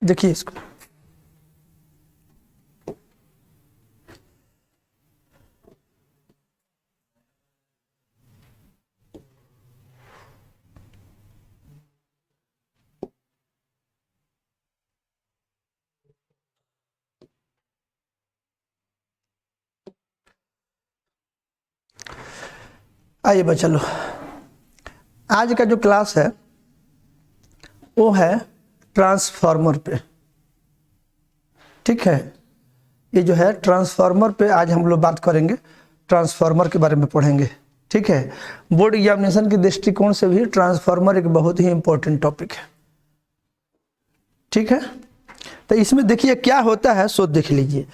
देखिए इसको, आइए बच्चा लो, आज का जो क्लास है वो है ट्रांसफार्मर पे। ठीक है, ये जो है ट्रांसफार्मर पे आज हम लोग बात करेंगे, ट्रांसफार्मर के बारे में पढ़ेंगे। ठीक है, बोर्ड एग्जामिनेशन के दृष्टिकोण से भी ट्रांसफार्मर एक बहुत ही इंपॉर्टेंट टॉपिक है। ठीक है, तो इसमें देखिए क्या होता है, सो देख लीजिए।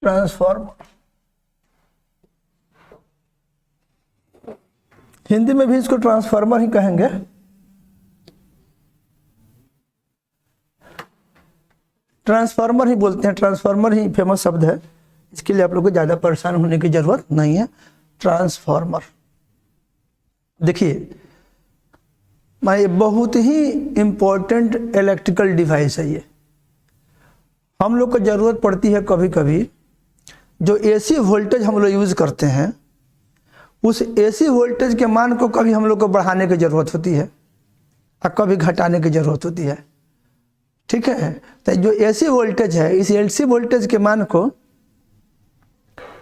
ट्रांसफार्मर हिंदी में भी इसको ट्रांसफार्मर ही कहेंगे। ट्रांसफार्मर ही बोलते हैं, ट्रांसफार्मर ही फेमस शब्द है, इसके लिए आप लोग को ज़्यादा परेशान होने की ज़रूरत नहीं है। ट्रांसफार्मर देखिए, ये बहुत ही इम्पोर्टेंट इलेक्ट्रिकल डिवाइस है। ये हम लोग को ज़रूरत पड़ती है कभी कभी, जो एसी वोल्टेज हम लोग यूज़ करते हैं उस एसी वोल्टेज के मान को कभी हम लोग को बढ़ाने की ज़रूरत होती है और कभी घटाने की ज़रूरत होती है। ठीक है, तो जो एसी वोल्टेज है, इस एसी वोल्टेज के मान को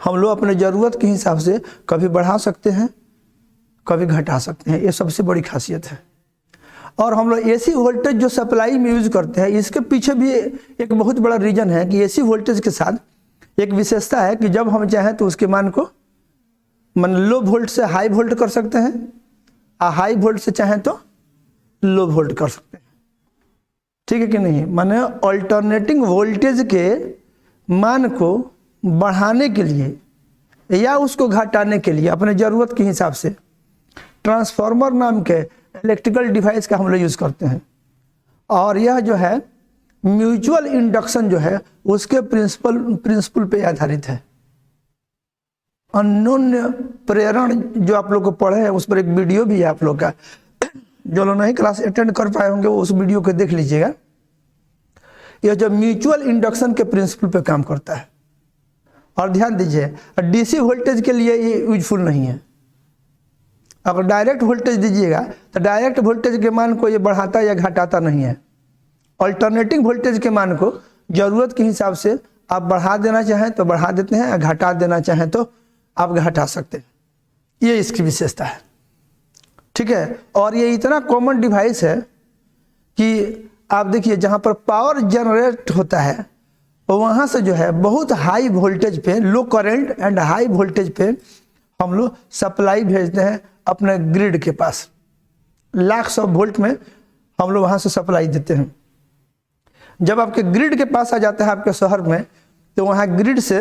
हम लोग अपने ज़रूरत के हिसाब से कभी बढ़ा सकते हैं, कभी घटा सकते हैं। ये सबसे बड़ी खासियत है। और हम लोग एसी वोल्टेज जो सप्लाई में यूज़ करते हैं, इसके पीछे भी एक बहुत बड़ा रीज़न है कि एसी वोल्टेज के साथ एक विशेषता है कि जब हम चाहें तो उसके मान को लो वोल्ट से हाई वोल्ट कर सकते हैं और हाई वोल्ट से चाहें तो लो वोल्ट कर सकते हैं। ठीक है कि नहीं, माने अल्टरनेटिंग वोल्टेज के मान को बढ़ाने के लिए या उसको घटाने के लिए अपने ज़रूरत के हिसाब से ट्रांसफार्मर नाम के इलेक्ट्रिकल डिवाइस का हम लोग यूज़ करते हैं। और यह जो है म्यूचुअल इंडक्शन जो है उसके प्रिंसिपल पे आधारित है। अन्योन्य प्रेरण जो आप लोग को पढ़े हैं, उस पर एक वीडियो भी है आप लोग का, जो लोग नहीं क्लास अटेंड कर पाए होंगे वो उस वीडियो को देख लीजिएगा। यह जो म्यूचुअल इंडक्शन के प्रिंसिपल पे काम करता है। और ध्यान दीजिए, डीसी वोल्टेज के लिए ये यूजफुल नहीं है। अगर डायरेक्ट वोल्टेज दीजिएगा तो डायरेक्ट वोल्टेज के मान को ये बढ़ाता या घटाता नहीं है। अल्टरनेटिंग वोल्टेज के मान को ज़रूरत के हिसाब से आप बढ़ा देना चाहें तो बढ़ा देते हैं, घटा देना चाहें तो आप घटा सकते हैं। ये इसकी विशेषता है। ठीक है, और ये इतना कॉमन डिवाइस है कि आप देखिए जहाँ पर पावर जनरेट होता है वहाँ से जो है बहुत हाई वोल्टेज पे, लो करंट एंड हाई वोल्टेज पे हम लोग सप्लाई भेजते हैं अपने ग्रिड के पास। लाख्स ऑफ वोल्ट में हम लोग वहाँ से सप्लाई देते हैं। जब आपके ग्रिड के पास आ जाता है आपके शहर में, तो वहाँ ग्रिड से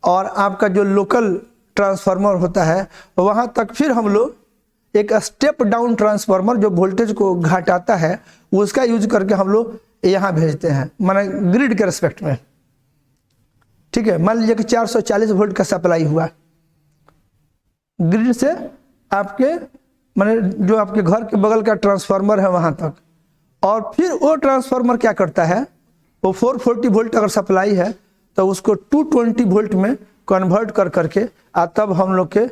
और आपका जो लोकल ट्रांसफार्मर होता है वहाँ तक फिर हम लोग एक स्टेप डाउन ट्रांसफार्मर जो वोल्टेज को घटाता है उसका यूज करके हम लोग यहाँ भेजते हैं, माने ग्रिड के रिस्पेक्ट में। ठीक है, मान लीजिए कि 440 वोल्ट का सप्लाई हुआ ग्रिड से आपके, माने जो आपके घर के बगल का ट्रांसफार्मर है वहाँ तक, और फिर वो ट्रांसफार्मर क्या करता है, वो 440 वोल्ट अगर सप्लाई है तो उसको 220 वोल्ट में कन्वर्ट कर करके तब हम लोग के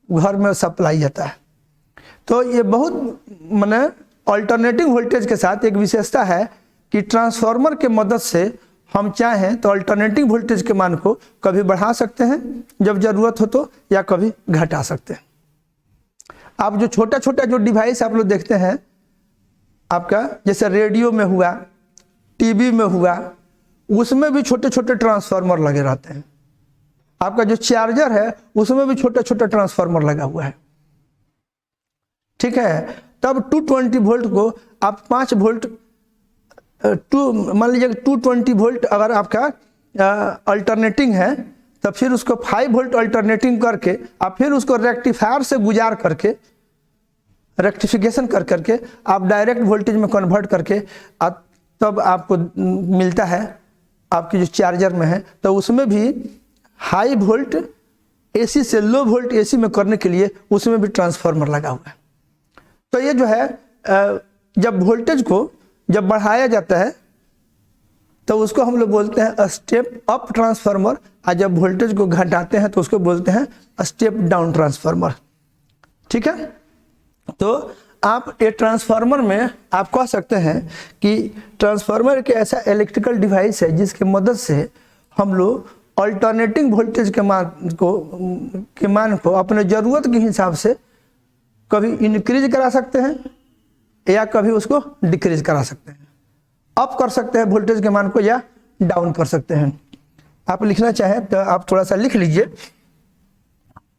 घर में सप्लाई आता है। तो ये बहुत माने अल्टरनेटिंग वोल्टेज के साथ एक विशेषता है कि ट्रांसफार्मर के मदद से हम चाहें तो अल्टरनेटिंग वोल्टेज के मान को कभी बढ़ा सकते हैं जब ज़रूरत हो तो, या कभी घटा सकते हैं। आप जो छोटा छोटा जो डिवाइस आप लोग देखते हैं, आपका जैसे रेडियो में हुआ, टीवी में हुआ, उसमें भी छोटे छोटे ट्रांसफार्मर लगे रहते हैं। आपका जो चार्जर है उसमें भी छोटा छोटा ट्रांसफार्मर लगा हुआ है। ठीक है, तब 220 वोल्ट को आप 5 वोल्ट मान लीजिए 220 वोल्ट अगर आपका अल्टरनेटिंग है तब फिर उसको 5 वोल्ट अल्टरनेटिंग करके आप फिर उसको रेक्टिफायर से गुजार करके रेक्टिफिकेशन कर करके आप डायरेक्ट वोल्टेज में कन्वर्ट करके तब आपको मिलता है आपकी जो चार्जर में है। तो उसमें भी हाई वोल्ट एसी से लो वोल्ट एसी में करने के लिए उसमें भी ट्रांसफार्मर लगा हुआ है। तो ये जो है जब वोल्टेज को जब बढ़ाया जाता है तो उसको हम लोग बोलते हैं स्टेप अप ट्रांसफार्मर, और जब वोल्टेज को घटाते हैं तो उसको बोलते हैं स्टेप डाउन ट्रांसफार्मर। ठीक है, तो आप ये ट्रांसफार्मर में आप कह सकते हैं कि ट्रांसफार्मर एक ऐसा इलेक्ट्रिकल डिवाइस है जिसकी मदद से हम लोग अल्टरनेटिंग वोल्टेज के मान को अपने ज़रूरत के हिसाब से कभी इंक्रीज करा सकते हैं या कभी उसको डिक्रीज करा सकते हैं, अप कर सकते हैं वोल्टेज के मान को या डाउन कर सकते हैं। आप लिखना चाहें तो आप थोड़ा सा लिख लीजिए,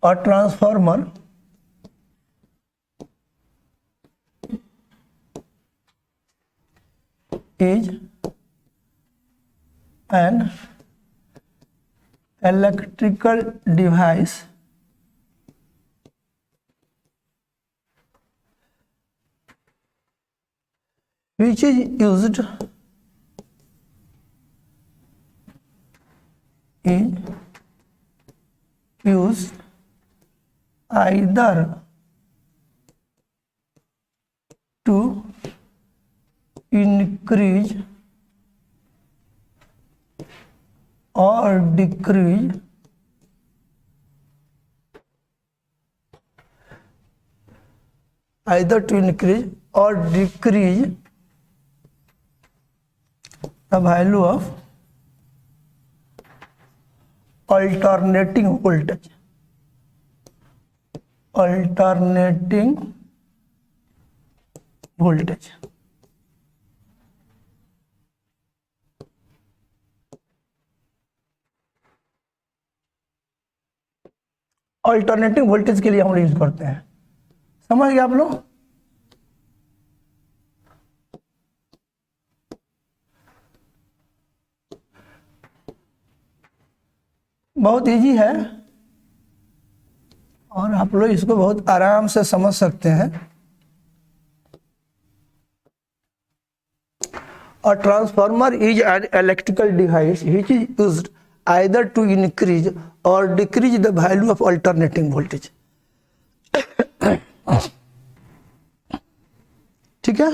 और transformer is an electrical device which is used either to increase or decrease the value of alternating voltage. Alternating voltage के लिए हम यूज करते हैं, समझ गए आप लोग। बहुत इजी है और आप लोग इसको बहुत आराम से समझ सकते हैं। A transformer is an electrical device which is used either to increase or decrease the value of alternating voltage. ठीक है,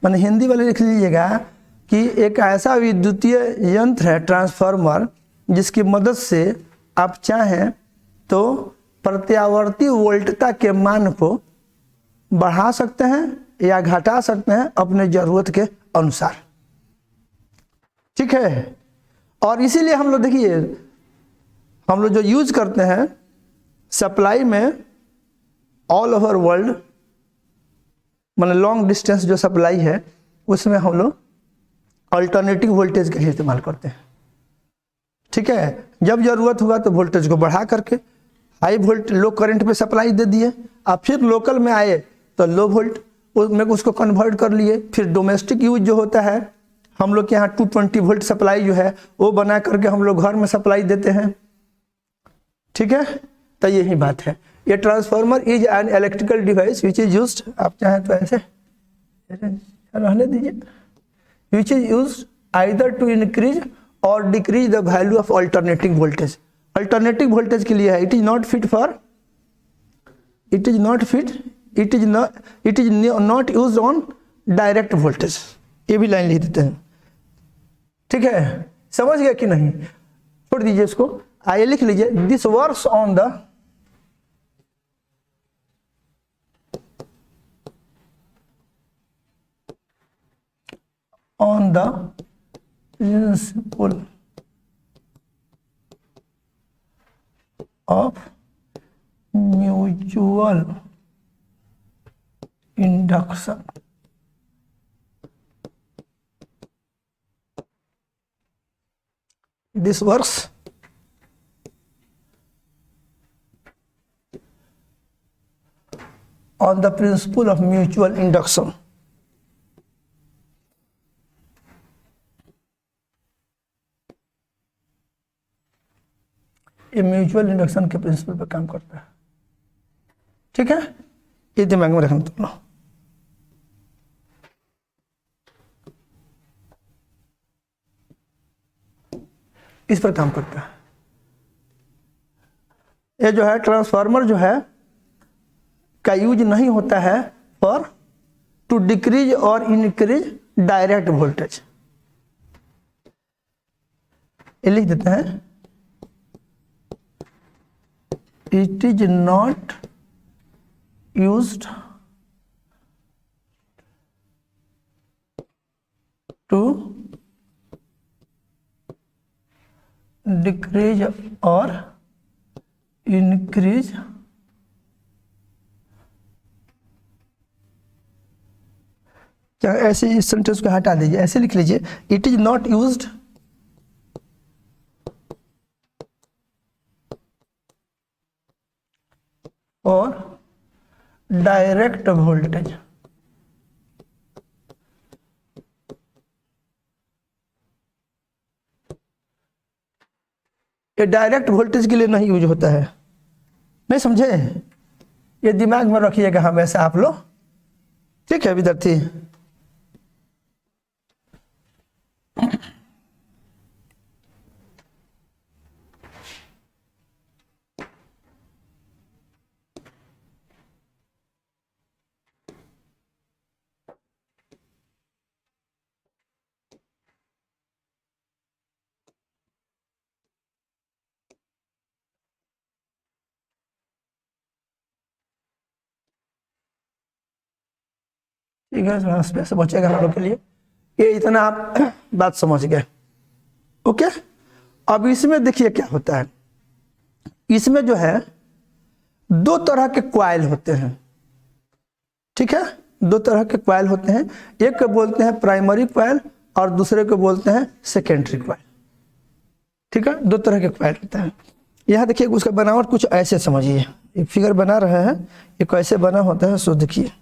मैंने हिंदी वाले लिख लीजिएगा कि एक ऐसा विद्युतीय यंत्र है ट्रांसफार्मर जिसकी मदद से आप चाहें तो प्रत्यावर्ती वोल्टता के मान को बढ़ा सकते हैं या घटा सकते हैं अपने जरूरत के अनुसार। ठीक है, और इसीलिए हम लोग देखिए हम लोग जो यूज करते हैं सप्लाई में ऑल ओवर वर्ल्ड, मतलब लॉन्ग डिस्टेंस जो सप्लाई है उसमें हम लोग अल्टरनेटिंग वोल्टेज के लिए इस्तेमाल करते हैं। ठीक है, जब जरूरत हुआ तो वोल्टेज को बढ़ा करके हाई वोल्ट लो करंट पे सप्लाई दे दिए, आप फिर लोकल में आए तो लो वोल्ट में उसको कन्वर्ट कर लिए। फिर डोमेस्टिक यूज जो होता है हम लोग के यहाँ 220 वोल्ट सप्लाई जो है वो बना करके हम लोग घर में सप्लाई देते हैं। ठीक है, तो यही बात है। ये transformer is an electrical device which is used, आप चाहें तो ऐसे रहने दीजिए, which is used either to increase or decrease the value of alternating voltage. Alternative voltage के लिए है, it is not used on direct voltage. ये भी लाइन लिख देते हैं। ठीक है, समझ गया कि नहीं, छोड़ दीजिए इसको, आइए लिख लीजिए this works on the principle of mutual induction. This works on the principle of mutual induction. ये म्यूचुअल इंडक्शन के प्रिंसिपल पर काम करता है। ठीक है, ये दिमाग में रखना तुम लोग। इस पर काम करता है। ये जो है ट्रांसफार्मर जो है का यूज नहीं होता है फॉर टू डिक्रीज और इंक्रीज डायरेक्ट वोल्टेज। ये लिख देते हैं, it is not used to decrease और इंक्रीज क्या, ऐसे इस सेंटेंस को हटा दीजिए, ऐसे लिख लीजिए, इट इज नॉट यूज्ड और डायरेक्ट वोल्टेज। ये डायरेक्ट वोल्टेज के लिए नहीं यूज होता है, नहीं समझे? ये दिमाग में रखिएगा हमेशा आप लोग। ठीक है विद्यार्थी? ठीक है, स्पेस बचेगा हम लोग के लिए। ये इतना आप बात समझ गए। ओके, अब इसमें देखिए क्या होता है। इसमें जो है दो तरह के क्वाइल होते हैं। ठीक है, दो तरह के क्वाइल होते हैं, एक को बोलते हैं प्राइमरी क्वाइल और दूसरे को बोलते हैं सेकेंडरी क्वाइल। ठीक है, दो तरह के क्वाइल होते हैं। यहाँ देखिए उसका बनावट कुछ ऐसे समझिए, एक फिगर बना रहे हैं, ये कैसे बना होता है सो देखिए।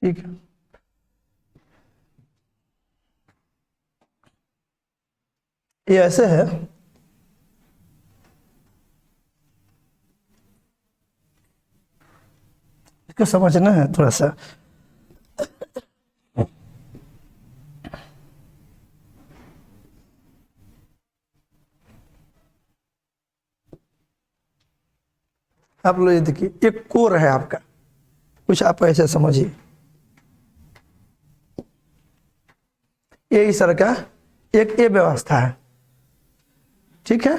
ठीक है, ये ऐसे है। इसको समझना है थोड़ा सा। आप लोग ये देखिए, एक कोर है आपका, कुछ आप ऐसे समझिए, ये इस तरह का एक ये व्यवस्था है। ठीक है,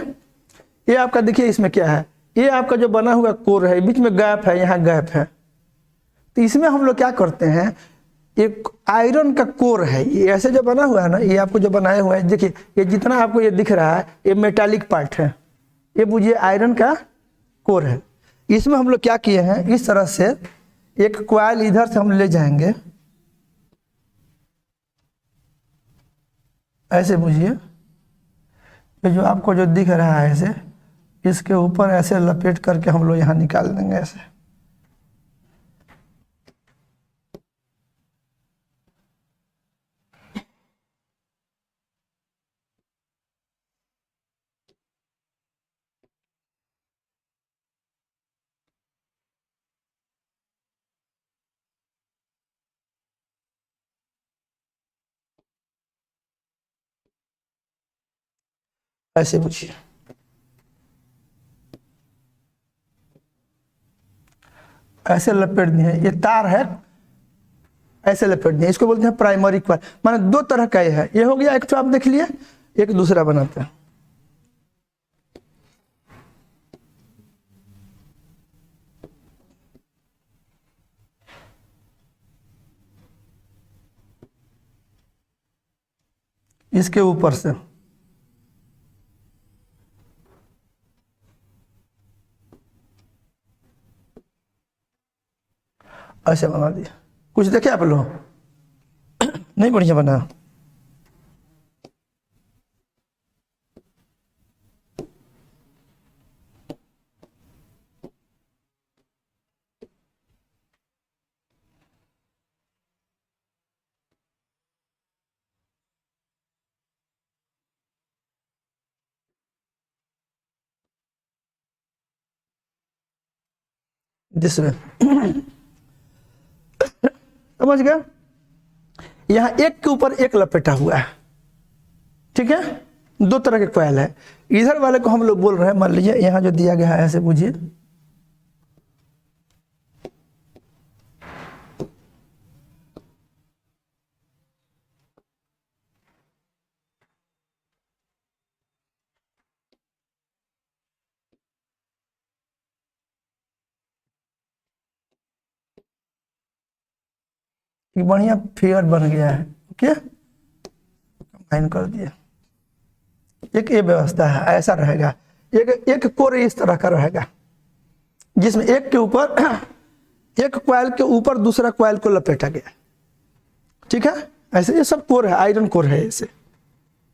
ये आपका देखिए इसमें क्या है, ये आपका जो बना हुआ कोर है, बीच में गैप है, यहाँ गैप है। तो इसमें हम लोग क्या करते हैं, एक आयरन का कोर है, ये ऐसे जो बना हुआ है ना, ये आपको जो बनाए हुआ है, देखिए ये जितना आपको ये दिख रहा है ये मेटालिक पार्ट है, ये बुझिए आयरन का कोर है। इसमें हम लोग क्या किए हैं, इस तरह से एक क्वाइल इधर से हम ले जाएंगे, ऐसे बुझिए, ये जो आपको जो दिख रहा है ऐसे, इसके ऊपर ऐसे लपेट करके हम लोग यहाँ निकाल देंगे ऐसे। ऐसे पूछिए, ऐसे लपेट दिए, ये तार है, ऐसे लपेट दिए, इसको बोलते हैं प्राइमरी कॉइल। माने दो तरह का ये है, ये हो गया एक, तो आप देख लिए, एक दूसरा बनाते हैं। इसके ऊपर से ऐसे बना दिया। कुछ देखे आप लोग? नहीं बढ़िया बना। जिसमें समझ गया, यहां एक के ऊपर एक लपेटा हुआ है, ठीक है। दो तरह के कॉइल है, इधर वाले को हम लोग बोल रहे हैं, मान लीजिए यहां जो दिया गया है ऐसे बुझिए, बढ़िया फिगर बन गया है, ओके, कंबाइन कर दिया। एक ये व्यवस्था है, ऐसा रहेगा, एक एक कोर इस तरह का रहेगा, जिसमें एक के ऊपर एक कॉइल के ऊपर दूसरा कॉइल को लपेटा गया, ठीक है। ऐसे ये सब कोर है, आयरन कोर है, ऐसे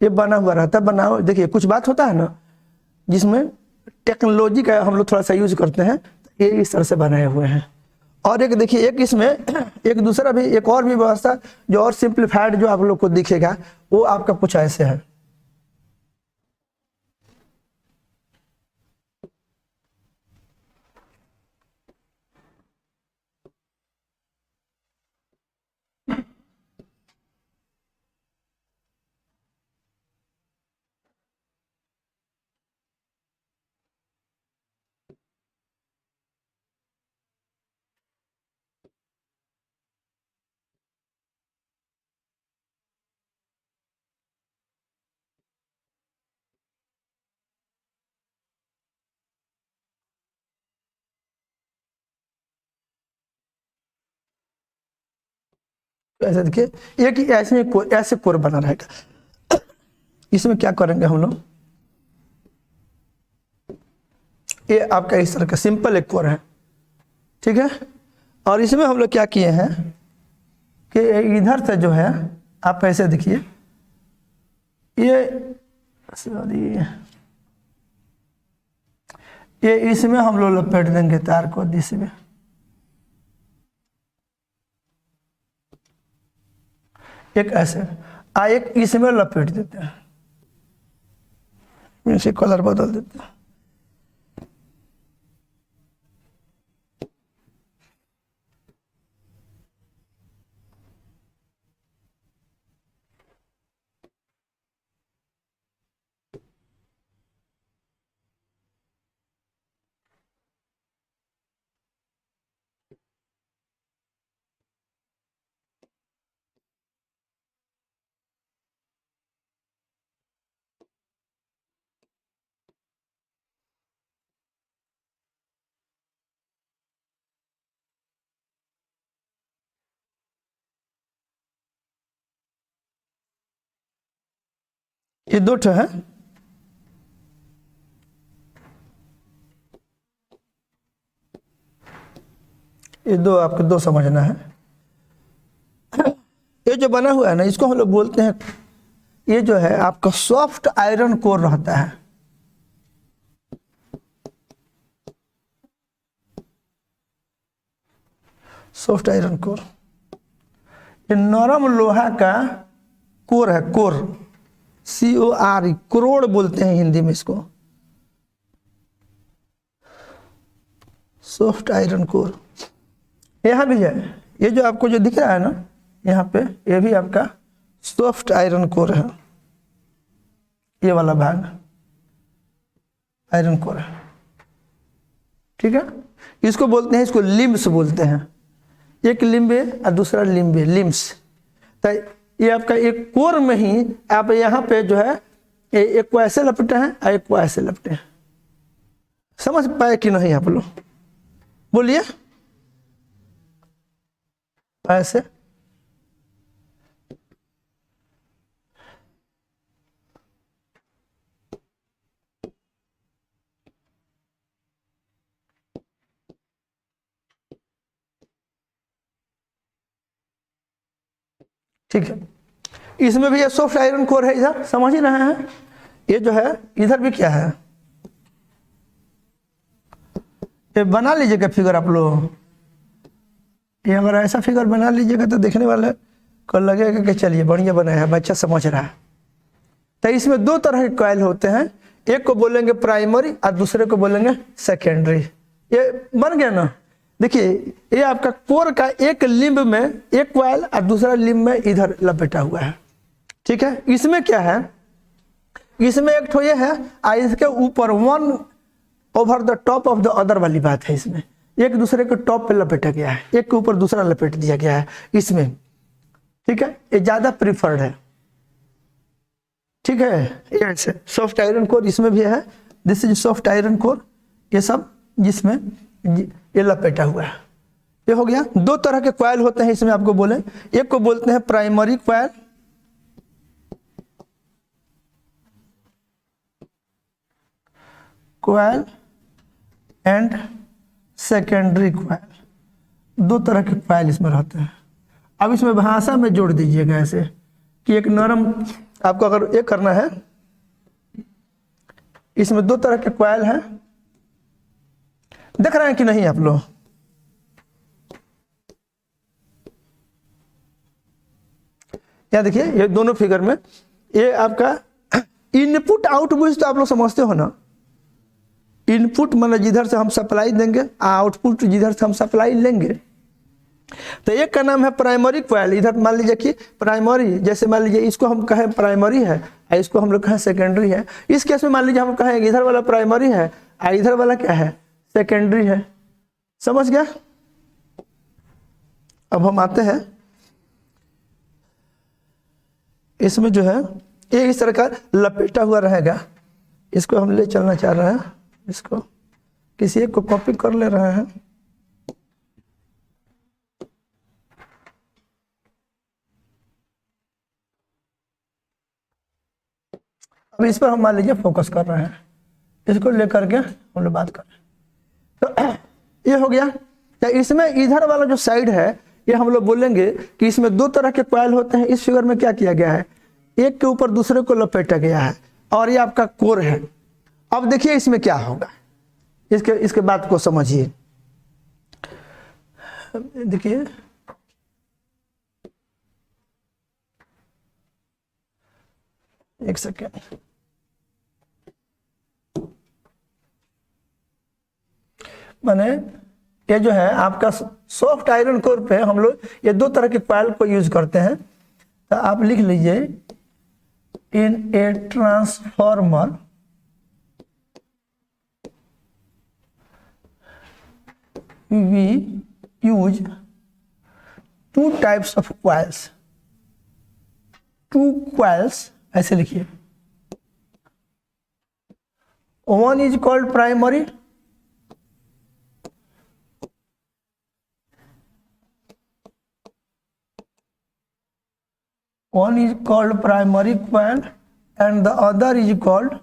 ये बना हुआ रहता है। बना हुआ देखिए, कुछ बात होता है ना जिसमें टेक्नोलॉजी का हम लोग थोड़ा सा यूज करते हैं, ये इस तरह से बनाए हुए हैं। और एक देखिए, एक इसमें एक दूसरा भी, एक और भी व्यवस्था जो और सिंप्लीफाइड जो आप लोग को दिखेगा, वो आपका कुछ ऐसे है। तो ऐसे देखिए, एक ही ऐसे कोर बना रहेगा। इसमें क्या करेंगे हम लोग, ये आपका इस तरह का सिंपल एक कोर है, ठीक है। और इसमें हम लोग क्या किए हैं कि इधर से जो है, आप ऐसे देखिए, ये सॉरी, ये इसमें हम लोग लपेट देंगे तार को, इसमें एक ऐसे, एक इसमें लपेट देते हैं, इसे कलर बदल देते हैं। ये दो ठो है, ये दो आपको दो समझना है। ये जो बना हुआ है ना, इसको हम लोग बोलते हैं, ये जो है आपका सॉफ्ट आयरन कोर रहता है। सॉफ्ट आयरन कोर, ये नरम लोहा का कोर है, कोर, COR, करोड़ बोलते हैं हिंदी में इसको, सॉफ्ट आयरन कोर। यहाँ भी है, ये जो आपको जो दिख रहा है ना यहाँ पे, ये भी आपका सॉफ्ट आयरन कोर है, ये वाला भाग। आयरन कोर है, ठीक है। इसको बोलते हैं, इसको लिम्स बोलते हैं। एक लिम्ब है और दूसरा लिम्ब है, लिम्स। तो ये आपका एक कोर में ही आप यहाँ पे जो है एक को ऐसे लपटे हैं और एक को ऐसे लपटे हैं। समझ पाए कि नहीं आप लोग? बोलिए। ऐसे ठीक है। इसमें भी ये सॉफ्ट आयरन कोर है, इधर समझ ही रहे हैं। ये जो है इधर भी क्या है, ये बना लीजिएगा फिगर आप लोग। ये अगर ऐसा फिगर बना लीजिएगा तो देखने वाले को लगेगा कि चलिए बढ़िया बनाया है, बच्चा समझ रहा है। तो इसमें दो तरह के कॉइल होते हैं, एक को बोलेंगे प्राइमरी और दूसरे को बोलेंगे सेकेंडरी। ये बन गया ना। देखिए ये आपका कोर का एक लिंब में एक कॉइल और दूसरा लिंब में इधर लपेटा हुआ है, ठीक है। इसमें क्या है, इसमें एक ठो ये है और इसके ऊपर one over the top of the other वाली बात है। इसमें एक दूसरे के टॉप पे लपेटा गया है, एक के ऊपर दूसरा लपेट दिया गया है इसमें, ठीक है। ये ज्यादा प्रिफर्ड है, ठीक है। ये ऐसे सॉफ्ट आयरन कोर इसमें भी है, this is soft iron core, ये सब जिसमें ये लपेटा हुआ है। ये हो गया। दो तरह के कॉइल होते हैं इसमें, आपको बोले, एक को बोलते हैं primary coil, coil and secondary coil. दो तरह के कॉइल इसमें रहते हैं। अब इसमें भाषा में जोड़ दीजिएगा ऐसे कि एक नरम, आपको अगर ये करना है, इसमें दो तरह के कॉइल हैं, देख रहे हैं कि नहीं आप लोग? या देखिए ये दोनों फिगर में ये आपका इनपुट आउटपुट तो आप लोग समझते हो ना। इनपुट मतलब जिधर से हम सप्लाई देंगे, आउटपुट जिधर से हम सप्लाई लेंगे। तो एक का नाम है प्राइमरी कॉइल। इधर मान लीजिए कि प्राइमरी, जैसे मान लीजिए इसको हम कहें प्राइमरी है और इसको हम लोग कहें सेकेंडरी है। इस केस में मान लीजिए हम कहेंगे इधर वाला प्राइमरी है और इधर वाला क्या है, सेकेंडरी है। समझ गया? अब हम आते हैं इसमें जो है ये इस तरह का लपेटा हुआ रहेगा। इसको हम ले चलना चाह रहे हैं, इसको किसी एक को कॉपी कर ले रहे हैं। अब इस पर हम मान लीजिए फोकस कर रहे हैं, इसको लेकर के हम लोग बात कर रहे हैं। तो ये हो गया। तो इसमें इधर वाला जो साइड है ये हम लोग बोलेंगे कि इसमें दो तरह के कॉइल होते हैं। इस फिगर में क्या किया गया है, एक के ऊपर दूसरे को लपेटा गया है और ये आपका कोर है। अब देखिए इसमें क्या होगा, इसके बात को समझिए। देखिए एक सेकेंड, माने ये जो है आपका सॉफ्ट आयरन कोर पे हम लोग ये दो तरह के कॉइल को यूज करते हैं। तो आप लिख लीजिए, in a transformer we use two types of coils. Two coils ऐसे लिखिए, one is called primary, one is called primary coil and the other is called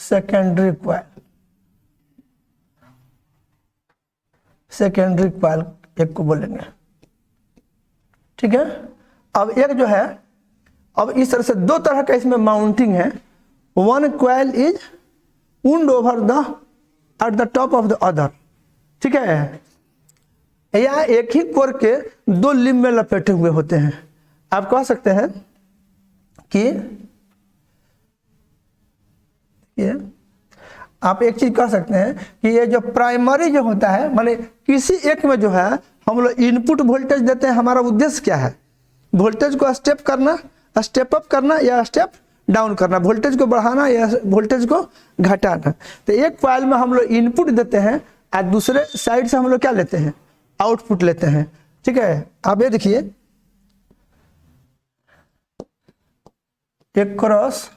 secondary coil। Secondary coil एक को बोलेंगे, ठीक है। अब एक जो है, अब इस तरह से दो तरह का इसमें माउंटिंग है। One coil is wound over the at the top of the other, ठीक है। या एक ही कोर के दो लिंब में लपेटे हुए होते हैं। आप कह सकते हैं कि ये आप एक चीज कर सकते हैं कि ये जो प्राइमरी जो होता है, माने किसी एक में जो है हम लोग इनपुट वोल्टेज देते हैं। हमारा उद्देश्य क्या है? वोल्टेज को स्टेप करना, स्टेप अप करना या स्टेप डाउन करना, वोल्टेज को बढ़ाना या वोल्टेज को घटाना। तो एक कॉइल में हम लोग इनपुट देते हैं और दूसरे साइड से हम लोग क्या लेते हैं? आउटपुट लेते हैं। ठीक है, आप ये देखिए, across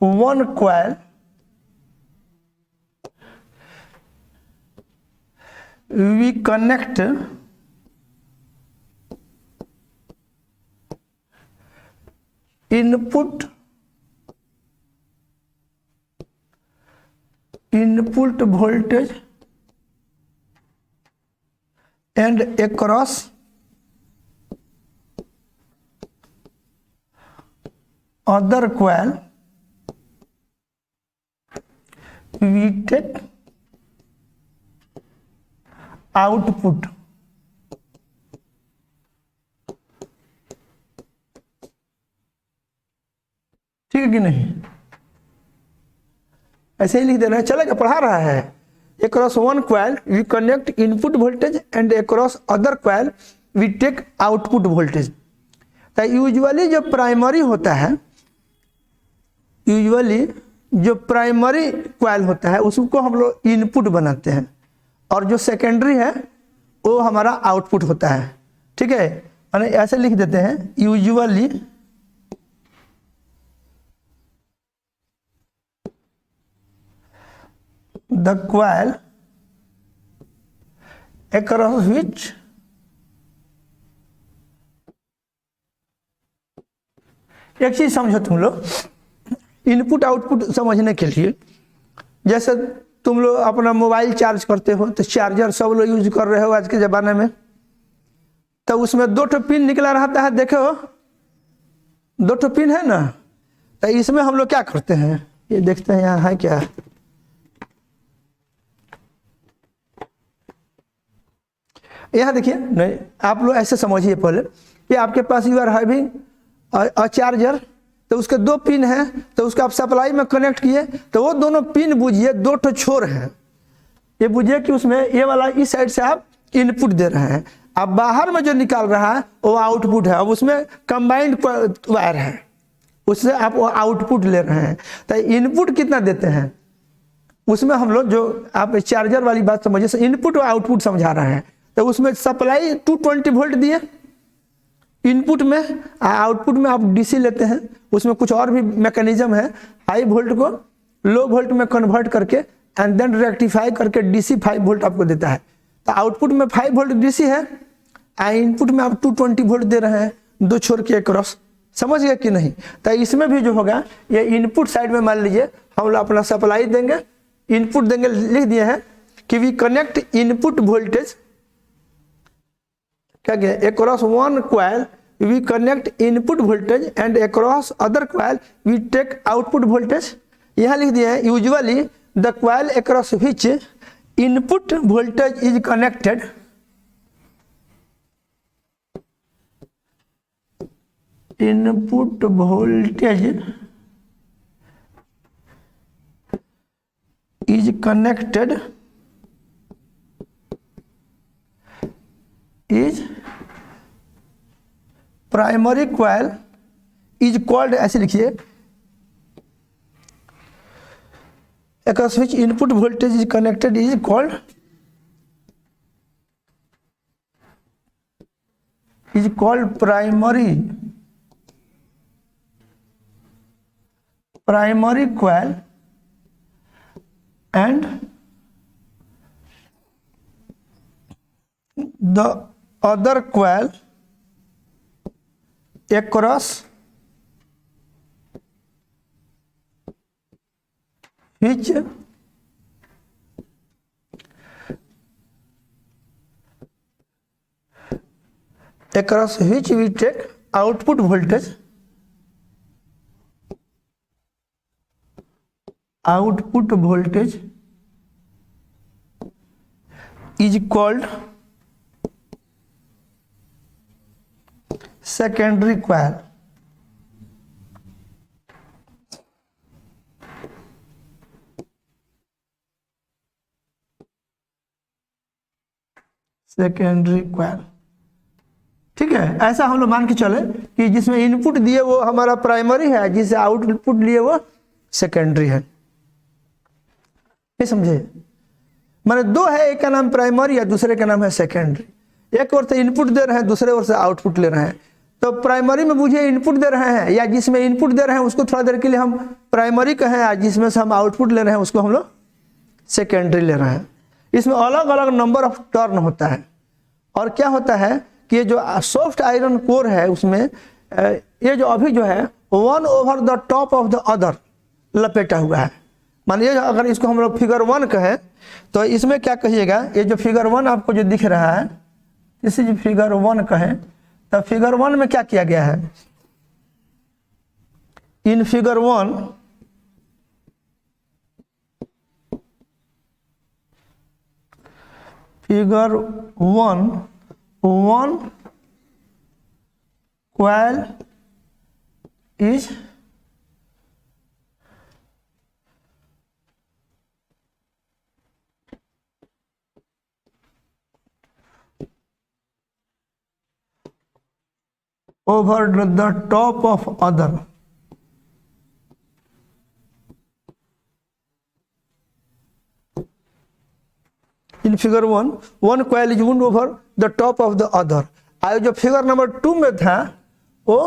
one coil we connect input voltage and across other coil we take output। ठीक है कि नहीं? ऐसे ही लिख देना है, चलेगा? पढ़ा रहा है। across one coil we connect input voltage and across other coil we take output voltage। तो यूजुअली जो प्राइमरी होता है, यूजुअली जो प्राइमरी कॉइल होता है उसको हम लोग इनपुट बनाते हैं और जो सेकेंडरी है वो हमारा आउटपुट होता है। ठीक है, मैंने ऐसे लिख देते हैं, usually the coil across which एक चीज समझो तुम लोग, इनपुट आउटपुट समझने के लिए, जैसे तुम लोग अपना मोबाइल चार्ज करते हो तो चार्जर सब लोग यूज कर रहे हो आज के ज़माने में, तो उसमें 2 पिन निकला रहता है, देखो 2 पिन है ना। तो इसमें हम लोग क्या करते हैं, ये देखते हैं यहाँ है क्या, यहाँ देखिए। नहीं, आप लोग ऐसे समझिए पहले कि आपके पास you are having a charger, तो उसके 2 पिन हैं, तो उसको आप सप्लाई में कनेक्ट किए, तो वो दोनों पिन बुझिए 2 छोर हैं। ये बुझिए कि उसमें ये वाला इस साइड से आप इनपुट दे रहे हैं, अब बाहर में जो निकाल रहा है वो आउटपुट है। अब उसमें कंबाइंड वायर है, उससे आप वो आउटपुट ले रहे हैं। तो इनपुट कितना देते हैं उसमें हम लोग, जो आप चार्जर वाली बात समझिए, इनपुट और आउटपुट समझा रहे हैं। तो उसमें सप्लाई 220 वोल्ट दिए इनपुट में, आउटपुट में आप डीसी लेते हैं। उसमें कुछ और भी मैकेनिज्म है, हाई वोल्ट को लो वोल्ट में कन्वर्ट करके एंड देन रेक्टिफाई करके डीसी 5 वोल्ट आपको देता है। तो आउटपुट में 5 वोल्ट डीसी है, इनपुट में आप 220 वोल्ट दे रहे हैं 2 छोर के क्रॉस। समझ गए कि नहीं? तो इसमें भी जो होगा, ये इनपुट साइड में मान लीजिए हम लोग अपना सप्लाई देंगे, इनपुट देंगे, लिख दिए हैं कि वी कनेक्ट इनपुट वोल्टेज, क्या क्या, across one coil we connect input voltage and across other coil we take output voltage। यहाँ लिख दिया है, usually the coil across which input voltage is connected is primary coil is called, ऐसे लिखिए, across which input voltage is connected is called primary coil, and the other coil across which we take output voltage is called secondary coil। Secondary coil. ठीक है, ऐसा हम लोग मान के चले कि जिसमें इनपुट दिए वो हमारा प्राइमरी है, जिसे आउटपुट लिए वो सेकेंडरी है। ये समझे, माने दो है, एक का नाम प्राइमरी है, दूसरे का नाम है सेकेंडरी। एक ओर से इनपुट दे रहे हैं, दूसरे ओर से आउटपुट ले रहे हैं। तो प्राइमरी में बुझिए इनपुट दे रहे हैं, या जिसमें इनपुट दे रहे हैं उसको थोड़ा देर के लिए हम प्राइमरी कहें, या जिसमें से हम आउटपुट ले रहे हैं उसको हम लोग सेकेंडरी ले रहे हैं। इसमें अलग अलग नंबर ऑफ टर्न होता है। और क्या होता है कि ये जो सॉफ्ट आयरन कोर है उसमें ये जो अभी जो है 1 over the top of the other लपेटा हुआ है। मानिए अगर इसको हम लोग फिगर 1 कहें तो इसमें क्या कहिएगा, ये जो फिगर 1 आपको जो दिख रहा है, इसे जो फिगर 1 कहें तो फिगर 1 में क्या किया गया है, in figure 1 one coil is over the top of other. In figure 1, one coil is wound over the top of the other. आयो जो फिगर नंबर 2 में था वो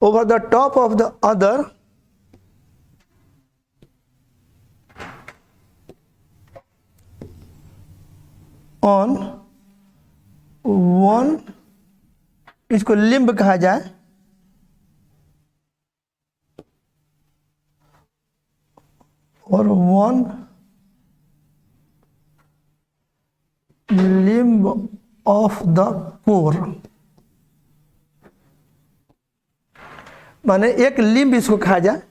over the top of the other on one, इसको limb कहा जाए, और one limb of the core, माने एक लिम्ब इसको कहा जाए।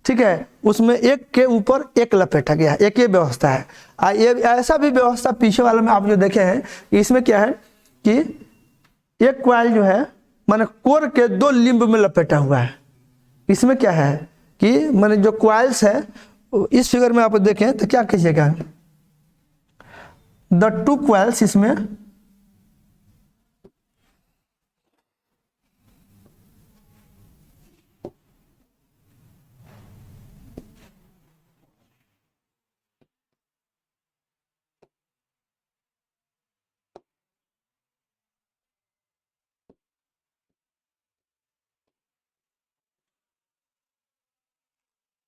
ठीक है, उसमें एक के ऊपर एक लपेटा गया, एक ये व्यवस्था है। ये ऐसा भी व्यवस्था पीछे वाले में आप जो देखे हैं, इसमें क्या है कि एक क्वाइल जो है माने कोर के 2 लिम्ब में लपेटा हुआ है। इसमें क्या है कि माने जो क्वाइल्स है इस फिगर में आप देखें तो क्या कहिएगा, द 2 क्वाइल्स इसमें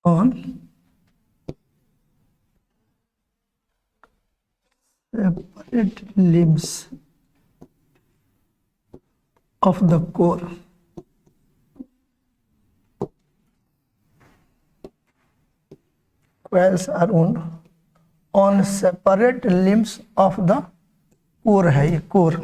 on separate limbs of the core. Coils are wound on separate limbs of the core है ये core।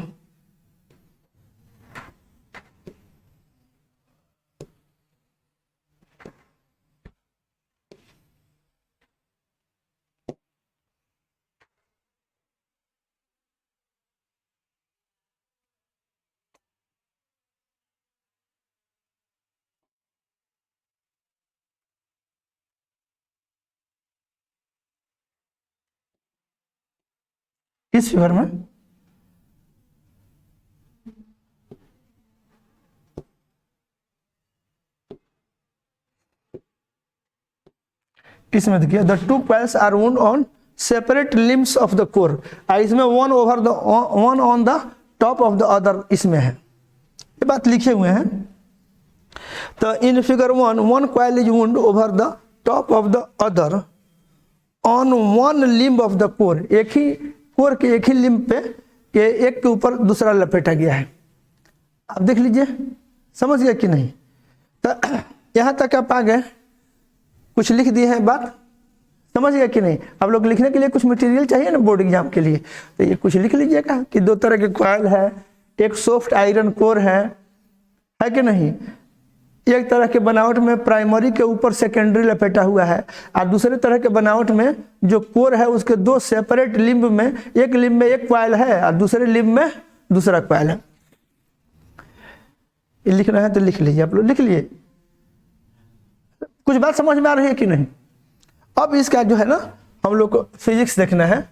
इस फिगर में इसमें देखिए the 2 coils are wound on separate limbs of the core। इसमें one on the top of the other इसमें है, ये बात लिखे हुए हैं। तो in figure 1 one coil is wound over the top of the other on one limb of the core। एक ही कोर के एक ही लिम्ब पे ये एक के ऊपर दूसरा लपेटा गया है। आप देख लीजिए, समझ गए कि नहीं। तो यहाँ तक आप आ गए, कुछ लिख दिए हैं, बात समझ गए कि नहीं। आप लोग लिखने के लिए कुछ मटेरियल चाहिए ना बोर्ड एग्जाम के लिए, तो ये कुछ लिख लीजिएगा कि 2 तरह के कॉइल है, एक सॉफ्ट आयरन कोर है कि नहीं। एक तरह के बनावट में प्राइमरी के ऊपर सेकेंडरी लपेटा हुआ है, और दूसरे तरह के बनावट में जो कोर है उसके 2 सेपरेट लिम्ब में, एक लिम्ब में एक क्वाइल है और दूसरे लिम्ब में दूसरा क्वाइल है। ये लिखना है तो लिख लीजिए, आप लोग लिख लिए। कुछ बात समझ में आ रही है कि नहीं। अब इसका जो है ना हम लोग को फिजिक्स देखना है,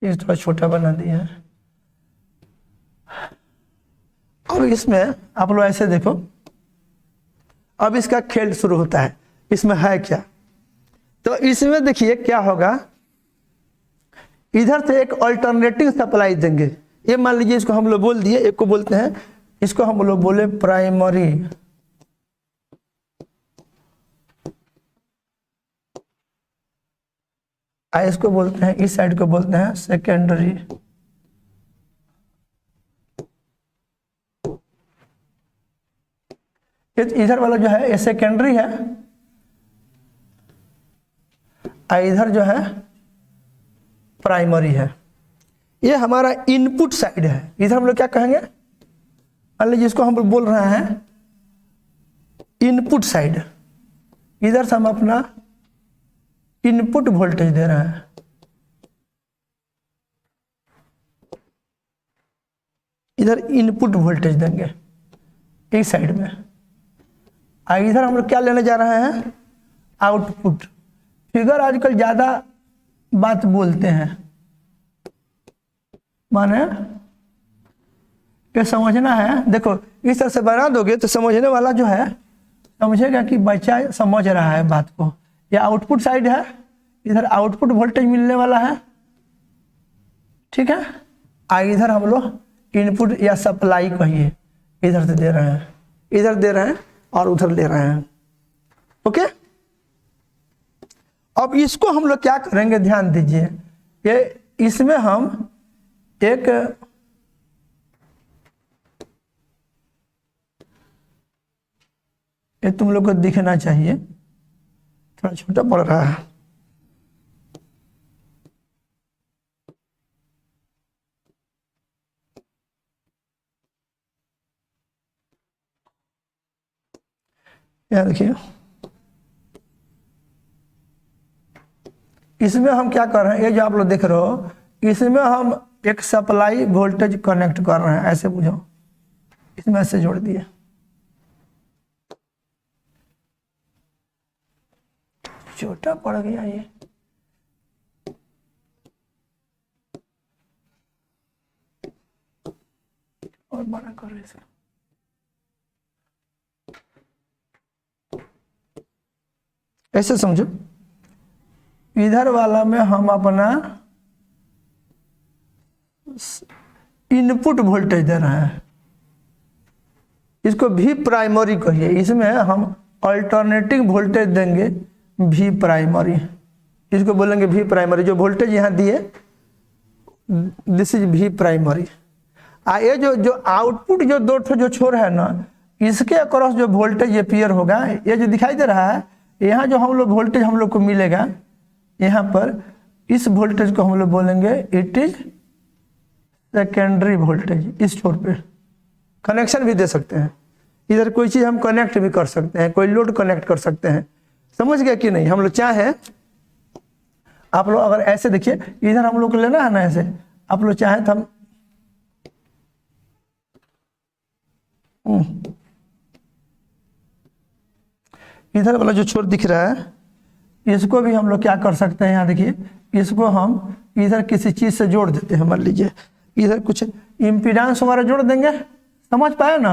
ये थोड़ा छोटा बना दिया है। अब इसमें आप लोग ऐसे देखो, अब इसका खेल शुरू होता है। इसमें है क्या, तो इसमें देखिए क्या होगा, इधर से एक अल्टरनेटिंग सप्लाई देंगे। ये मान लीजिए इसको हम लोग बोल दिए, एक को बोलते हैं, इसको हम लोग बोले प्राइमरी, इसको बोलते हैं, इस साइड को बोलते हैं सेकेंडरी। इधर वाला जो है ये सेकेंडरी है, इधर जो है प्राइमरी है। ये हमारा इनपुट साइड है। इधर हम लोग क्या कहेंगे, मान लीजिए इसको हम लोग बोल रहे हैं इनपुट साइड। इधर से हम अपना इनपुट वोल्टेज दे रहे हैं, इधर इनपुट वोल्टेज देंगे इस साइड में। इधर हम लोग क्या लेने जा रहे हैं, आउटपुट। फिगर आजकल ज्यादा बात बोलते हैं, माने ये समझना है। देखो इस तरह से बना दोगे तो समझने वाला जो है समझेगा कि बच्चा समझ रहा है बात को। ये आउटपुट साइड है, इधर आउटपुट वोल्टेज मिलने वाला है, ठीक है। इधर हम लोग इनपुट या सप्लाई कहिए, इधर से दे रहे हैं, इधर दे रहे हैं और उधर ले रहे हैं, ओके। अब इसको हम लोग क्या करेंगे, ध्यान दीजिए, ये इसमें हम एक ये तुम लोग को दिखना चाहिए, थोड़ा छोटा पड़ रहा है। यहाँ देखिए, इसमें हम क्या कर रहे हैं, ये जो आप लोग देख रहे हो, इसमें हम एक सप्लाई वोल्टेज कनेक्ट कर रहे हैं, ऐसे बुझो, इसमें ऐसे जोड़ दिए। छोटा पड़ गया ये, और बड़ा करो इसको। ऐसे समझो, इधर वाला में हम अपना इनपुट वोल्टेज दे रहे हैं, इसको भी प्राइमरी कहिए। इसमें हम अल्टरनेटिंग वोल्टेज देंगे भी प्राइमरी, इसको बोलेंगे भी प्राइमरी। जो वोल्टेज यहाँ दिए दिस इज भी प्राइमरी। ये जो आउटपुट जो दो जो छोर है ना, इसके अक्रॉस जो वोल्टेज अपीयर होगा, ये जो दिखाई दे रहा है, यहाँ जो हम लोग वोल्टेज हम लोग को मिलेगा, यहाँ पर इस वोल्टेज को हम लोग बोलेंगे इट इज सेकेंडरी वोल्टेज। इस छोर पे कनेक्शन भी दे सकते हैं, इधर कोई चीज हम कनेक्ट भी कर सकते हैं, कोई लोड कनेक्ट कर सकते हैं, समझ गया कि नहीं। हम लोग चाहे, आप लोग अगर ऐसे देखिए, इधर हम लोग को लेना है ना, ऐसे आप लोग चाहे तो हम इधर वाला जो छोर दिख रहा है, इसको भी हम लोग क्या कर सकते हैं, यहाँ देखिए, इसको हम इधर किसी चीज से जोड़ देते हैं। मान लीजिए इधर कुछ इम्पीडेंस हमारा जोड़ देंगे, समझ पाए ना।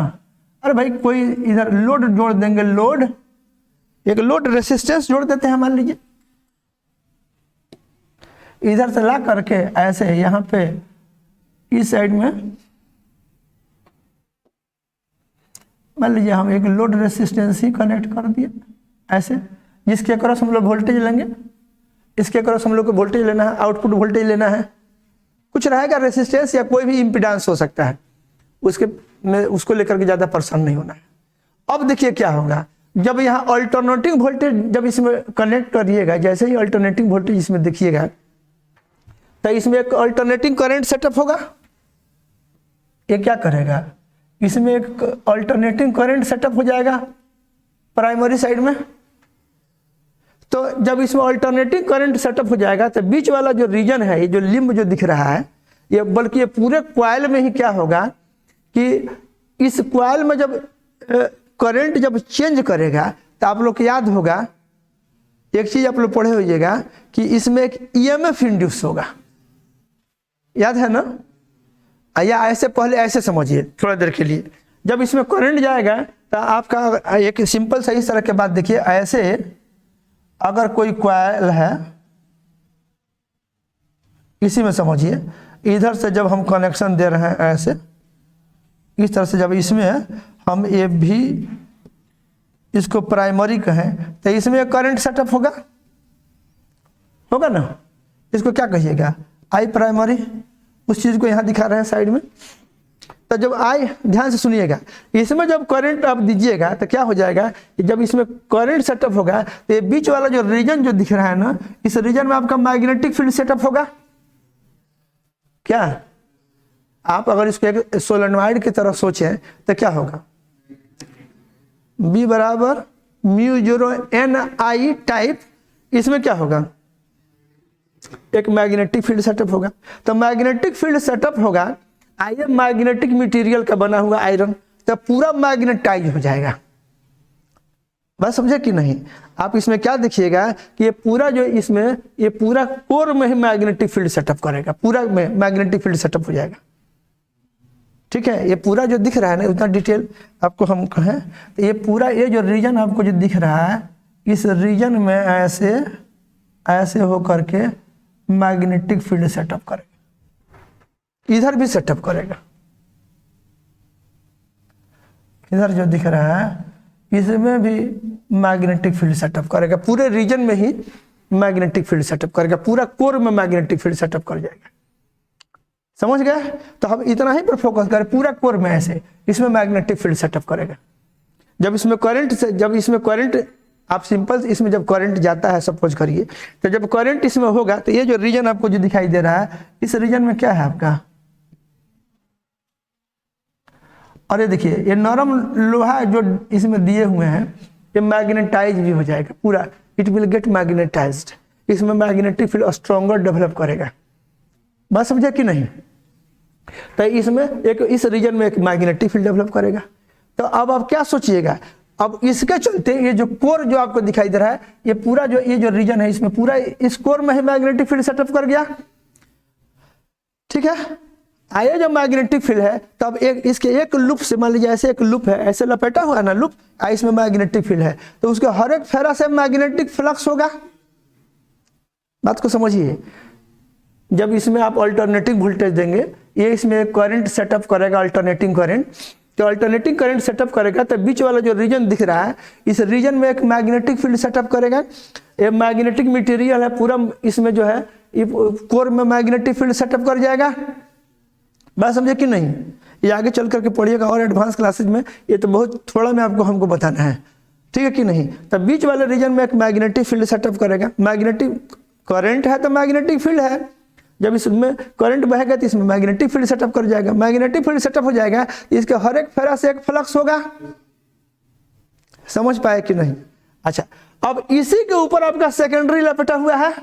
अरे भाई कोई इधर लोड जोड़ देंगे, लोड, एक लोड रेसिस्टेंस जोड़ देते हैं, मान लीजिए इधर से ला करके ऐसे यहाँ पे इस साइड में मान लीजिए हम एक लोड रेसिस्टेंस ही कनेक्ट कर दिए ऐसे, जिसके अक्रॉस हम लोग वोल्टेज लेंगे, इसके अक्रॉस हम लोग को वोल्टेज लेना है, आउटपुट वोल्टेज लेना है। कुछ रहेगा रेसिस्टेंस या कोई भी इम्पीडेंस हो सकता है, उसके में उसको लेकर के ज़्यादा परेशान नहीं होना है। अब देखिए क्या होगा, जब यहाँ अल्टरनेटिंग वोल्टेज जब इसमें कनेक्ट करिएगा, जैसे ही अल्टरनेटिंग वोल्टेज इसमें देखिएगा, तो इसमें एक अल्टरनेटिंग करंट सेटअप होगा। ये क्या करेगा, इसमें एक अल्टरनेटिंग करंट सेटअप हो जाएगा प्राइमरी साइड में। तो जब इसमें अल्टरनेटिंग करंट सेटअप हो जाएगा, तो बीच वाला जो रीजन है, ये जो लिम्ब जो दिख रहा है, ये बल्कि ये पूरे कॉइल में ही क्या होगा कि इस कॉइल में जब करंट जब चेंज करेगा, तो आप लोग को याद होगा, एक चीज आप लोग पढ़े होइएगा कि इसमें एक ईएमएफ इंड्यूस होगा। याद है ना? या ऐसे पहले ऐसे समझिए थोड़ा देर के लिए, जब इसमें करंट जाएगा तो आपका एक सिंपल सा इस तरह के बात देखिए, ऐसे अगर कोई कॉइल है, इसी में समझिए, इधर से जब हम कनेक्शन दे रहे हैं ऐसे, इस तरह से जब इसमें हम ये भी इसको प्राइमरी कहें तो इसमें करंट सेटअप होगा, होगा ना? इसको क्या कहिएगा? आई प्राइमरी। उस चीज़ को यहाँ दिखा रहे हैं साइड में। तो जब आई, ध्यान से सुनिएगा, इसमें जब करंट आप दीजिएगा तो क्या हो जाएगा, जब इसमें करंट सेटअप होगा तो ये बीच वाला जो रीजन जो दिख रहा है ना, इस रीजन में आपका मैग्नेटिक फील्ड सेटअप होगा। क्या आप अगर इसको एक सोलेनॉइड की तरह सोचें तो क्या होगा? B बराबर μ0 Ni टाइप, इसमें क्या होगा? एक मैग्नेटिक फील्ड सेटअप होगा। तो मैग्नेटिक फील्ड सेटअप होगा, आइए मैग्नेटिक मटेरियल का बना हुआ आयरन, तो पूरा मैग्नेटाइज हो जाएगा। बात समझे कि नहीं? आप इसमें क्या देखिएगा कि ये पूरा जो इसमें, ये पूरा कोर में ही मैग्नेटिक फील्ड सेटअप करेगा, पूरा में मैग्नेटिक फील्ड सेटअप हो जाएगा। ठीक है, ये पूरा जो दिख रहा है ना, उतना डिटेल आपको हम कहें तो ये पूरा, ये जो रीजन आपको जो दिख रहा है, इस रीजन में ऐसे ऐसे हो करके मैग्नेटिक फील्ड सेटअप करेगा। इधर भी सेटअप करेगा, इधर जो दिख रहा है इसमें भी मैग्नेटिक फील्ड सेटअप करेगा, पूरे रीजन में ही मैग्नेटिक फील्ड सेटअप करेगा, पूरा कोर में मैग्नेटिक फील्ड सेटअप कर जाएगा। समझ गए? तो हम इतना ही पर फोकस करें, पूरा कोर में ऐसे इसमें मैग्नेटिक फील्ड सेटअप करेगा। जब इसमें करंट से, जब इसमें करंट, आप सिंपल इसमें जब करंट जाता है सपोज करिए, तो जब करंट इसमें होगा तो ये जो रीजन आपको जो दिखाई दे रहा है, इस रीजन में क्या है आपका? और ये देखिए, ये नरम लोहा जो इसमें दिए हुए हैं, ये मैग्नेटाइज भी हो जाएगा पूरा, इट विल गेट मैग्नेटाइज्ड। इसमें मैग्नेटिक फील्ड स्ट्रॉन्गर डेवलप करेगा। बात समझे कि नहीं? तो इसमें एक, इस रीजन में एक मैग्नेटिक फील्ड डेवलप करेगा। तो अब आप क्या सोचिएगा, अब इसके चलते ये जो कोर जो आपको दिखाई दे रहा है, ये पूरा जो ये जो रीजन है, इसमें पूरा इस कोर में ही मैग्नेटिक फील्ड सेटअप कर गया। ठीक है, आइए जो मैग्नेटिक फील्ड है, तब एक इसके एक लूप से, मान लीजिए ऐसे एक लूप है, ऐसे लपेटा हुआ है ना लूप, इसमें मैग्नेटिक फील्ड है, तो उसके हर एक फेरा से मैग्नेटिक फ्लक्स होगा। बात को समझिए। जब इसमें आप अल्टरनेटिंग वोल्टेज देंगे, ये इसमें करंट सेटअप करेगा, अल्टरनेटिंग करंट, तो अल्टरनेटिंग करंट सेटअप करेगा तो बीच वाला जो रीजन दिख रहा है, इस रीजन में एक मैग्नेटिक फील्ड सेटअप करेगा। ये मैग्नेटिक मटेरियल है पूरा, इसमें जो है कोर में मैग्नेटिक फील्ड सेटअप कर जाएगा। बात समझे कि नहीं? ये आगे चल करके पढ़िएगा और एडवांस क्लासेज में, ये तो बहुत थोड़ा में आपको हमको बताना है। ठीक है कि नहीं? तब बीच वाले रीजन में एक मैग्नेटिक फील्ड सेटअप करेगा। मैग्नेटिक करंट है तो मैग्नेटिक फील्ड है, जब इसमें करंट बहेगा तो इसमें मैग्नेटिक फील्ड सेटअप कर जाएगा। मैग्नेटिक फील्ड सेटअप हो जाएगा, इसके हर एक फेरा से एक फ्लक्स होगा। समझ पाए कि नहीं? अच्छा, अब इसी के ऊपर आपका सेकेंडरी लपेटा हुआ है।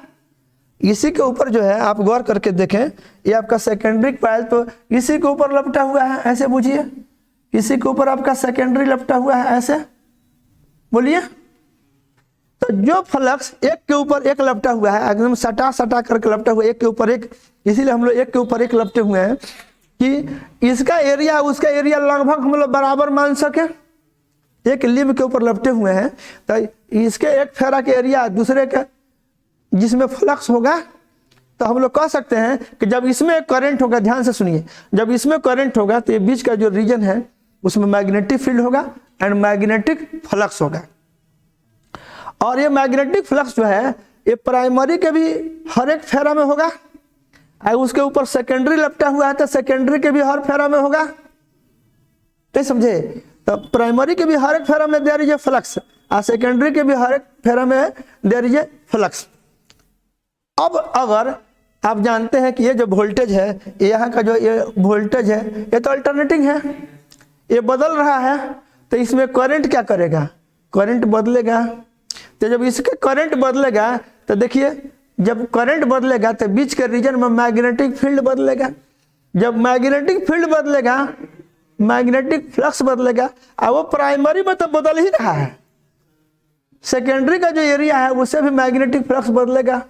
इसी के ऊपर जो है, आप गौर करके देखें, ये आपका सेकेंडरी कॉइल तो इसी के ऊपर लपटा हुआ है, ऐसे बुझिए, इसी के ऊपर आपका सेकेंडरी लपटा हुआ है, ऐसे बोलिए। तो जो फ्लक्स एक के ऊपर एक लपटा हुआ है, एकदम सटा सटा करके लपटा हुआ है, एक के ऊपर एक, इसीलिए हम लोग एक के ऊपर एक लपटे हुए हैं कि इसका एरिया उसका एरिया लगभग हम लोग बराबर मान सके। एक लिंब के ऊपर लपटे हुए हैं, तो इसके एक फेरा के एरिया दूसरे के जिसमें फ्लक्स होगा, तो हम लोग कह सकते हैं कि जब इसमें करंट होगा, ध्यान से सुनिए, जब इसमें करंट होगा तो ये बीच का जो रीजन है उसमें मैग्नेटिक फील्ड होगा एंड मैग्नेटिक फ्लक्स होगा। और ये मैग्नेटिक फ्लक्स जो है, ये प्राइमरी के भी हर एक फेरा में होगा, और उसके ऊपर सेकेंडरी लपटा हुआ है तो सेकेंडरी के भी हर फेरा में होगा। नहीं समझे? तो प्राइमरी के भी हर एक फेरा में देयर इज ए फ्लक्स, और सेकेंडरी के भी हर एक फेरा में देयर इज ए फ्लक्स। अब अगर आप जानते हैं कि ये जो वोल्टेज है, यहाँ का जो ये वोल्टेज है, ये तो अल्टरनेटिंग है, ये बदल रहा है, तो इसमें करंट क्या करेगा? करंट बदलेगा। तो जब इसके करंट बदलेगा तो देखिए, जब करंट बदलेगा तो बीच के रीजन में मैग्नेटिक फील्ड बदलेगा। जब मैग्नेटिक फील्ड बदलेगा, मैग्नेटिक फ्लक्स बदलेगा, और वो प्राइमरी में तो बदल ही रहा है, सेकेंडरी का जो एरिया है उससे भी मैग्नेटिक फ्लक्स बदलेगा।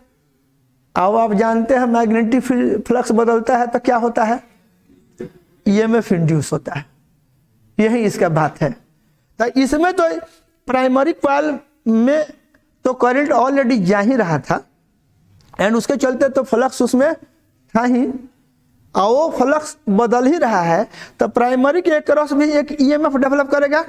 अब आप जानते हैं मैग्नेटिक फ्लक्स बदलता है तो क्या होता है, ईएमएफ इंड्यूस होता है, यही इसका बात है। तो इसमें तो प्राइमरी कॉइल में तो करंट ऑलरेडी जा ही रहा था एंड उसके चलते तो फ्लक्स उसमें था ही, और वो फ्लक्स बदल ही रहा है, तो प्राइमरी के क्रॉस भी एक ईएमएफ डेवलप करेगा।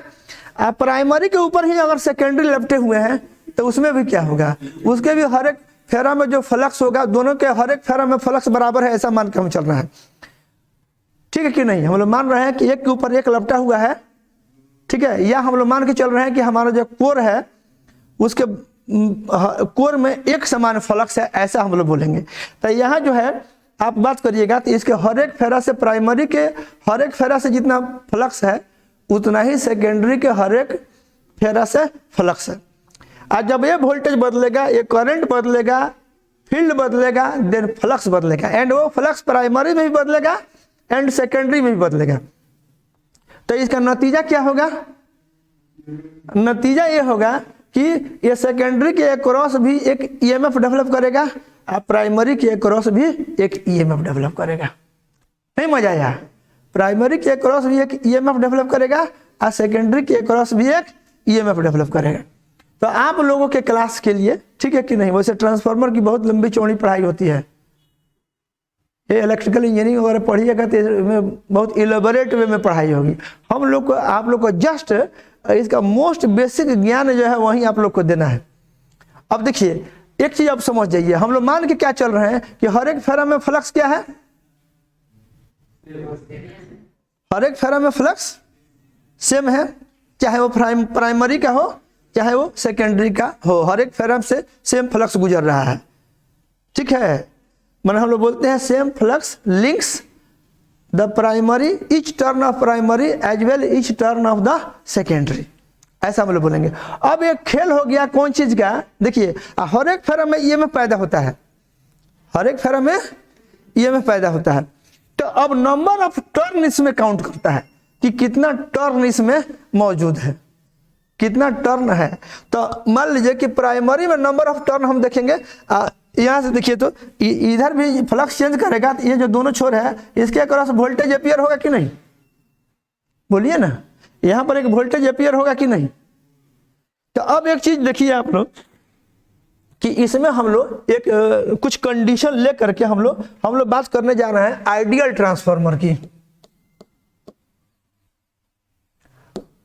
आप प्राइमरी के ऊपर ही अगर सेकेंडरी लपटे हुए हैं तो उसमें भी क्या होगा, उसके भी हर एक फेरा में जो फ्लक्स होगा, दोनों के हर एक फेरा में फ्लक्स बराबर है, ऐसा मान के हम चल रहे हैं, ठीक है कि नहीं। हम लोग मान रहे हैं कि एक के ऊपर एक लपटा हुआ है, ठीक है, या हम लोग मान के चल रहे हैं कि हमारा जो कोर है उसके कोर में एक समान फ्लक्स है, ऐसा हम लोग बोलेंगे। तो यहाँ जो है आप बात करिएगा तो इसके हर एक फेरा से, प्राइमरी के हर एक फेरा से जितना फ्लक्स है उतना ही सेकेंडरी के हर एक फेरा से फ्लक्स है। आज जब ये वोल्टेज बदलेगा, ये करंट बदलेगा, फील्ड बदलेगा, देन फ्लक्स बदलेगा, एंड वो फ्लक्स प्राइमरी में भी बदलेगा एंड सेकेंडरी में भी बदलेगा। तो इसका नतीजा क्या होगा, नतीजा ये होगा कि ये सेकेंडरी के अक्रॉस भी एक ईएमएफ डेवलप करेगा और प्राइमरी के अक्रॉस भी एक ईएमएफ डेवलप करेगा। नहीं मजा आया, प्राइमरी के अक्रॉस भी एक ईएमएफ डेवलप करेगा और सेकेंडरी के अक्रॉस भी एक ईएमएफ डेवलप करेगा। तो आप लोगों के क्लास के लिए, ठीक है कि नहीं, वैसे ट्रांसफार्मर की बहुत लंबी चौड़ी पढ़ाई होती है, ये इलेक्ट्रिकल इंजीनियरिंग वगैरह पढ़िएगा तो इसमें बहुत इलेबोरेट वे में पढ़ाई होगी। हम लोग को, आप लोग को जस्ट इसका मोस्ट बेसिक ज्ञान जो है वही आप लोग को देना है। अब देखिए एक चीज आप समझ जाइए, हम लोग मान के क्या चल रहे हैं कि हर एक फेरा में फ्लक्स क्या है, हर एक फेरा में फ्लक्स सेम है, चाहे वो प्राइमरी का हो चाहे वो सेकेंडरी का हो, हर एक फेरा से सेम फ्लक्स गुजर रहा है, ठीक है। मतलब हम लोग बोलते हैं same flux links the primary, each turn of primary as well each turn of the secondary, ऐसा हम लोग बोलेंगे। अब एक खेल हो गया कौन चीज का, देखिए हर एक फेरा में ईएमएफ पैदा होता है, हर एक फेरा में ईएमएफ पैदा होता है। तो अब नंबर ऑफ टर्न इसमें काउंट करता है कि कितना टर्न इसमें मौजूद है, कितना टर्न है। तो मान लीजिए कि प्राइमरी में नंबर ऑफ टर्न हम देखेंगे, यहाँ से देखिए तो इधर भी फ्लक्स चेंज करेगा तो ये जो दोनों छोर है इसके अक्रॉस वोल्टेज अपीयर होगा कि नहीं, बोलिए ना, यहाँ पर एक वोल्टेज अपीयर होगा कि नहीं। तो अब एक चीज देखिए आप लोग कि इसमें हम लोग एक कुछ कंडीशन ले करके हम लोग बात करने जा रहे हैं आइडियल ट्रांसफार्मर की।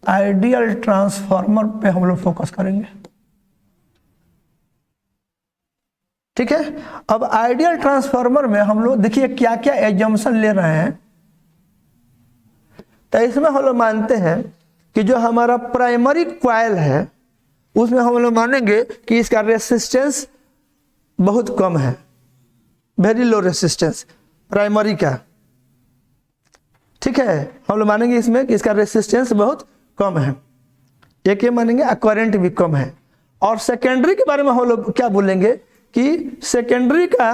आइडियल ट्रांसफार्मर पे हम लोग फोकस करेंगे, ठीक है। अब आइडियल ट्रांसफार्मर में हम लोग देखिए क्या क्या एजम्पशन ले रहे हैं। तो इसमें हम लोग मानते हैं कि जो हमारा प्राइमरी कॉइल है उसमें हम लोग मानेंगे कि इसका रेसिस्टेंस बहुत कम है, वेरी लो रेसिस्टेंस प्राइमरी का, ठीक है। हम लोग मानेंगे इसमें कि इसका रेसिस्टेंस बहुत कम है, एक ये मानेंगे, करंट भी कम है। और सेकेंडरी के बारे में हम लोग क्या बोलेंगे कि सेकेंडरी का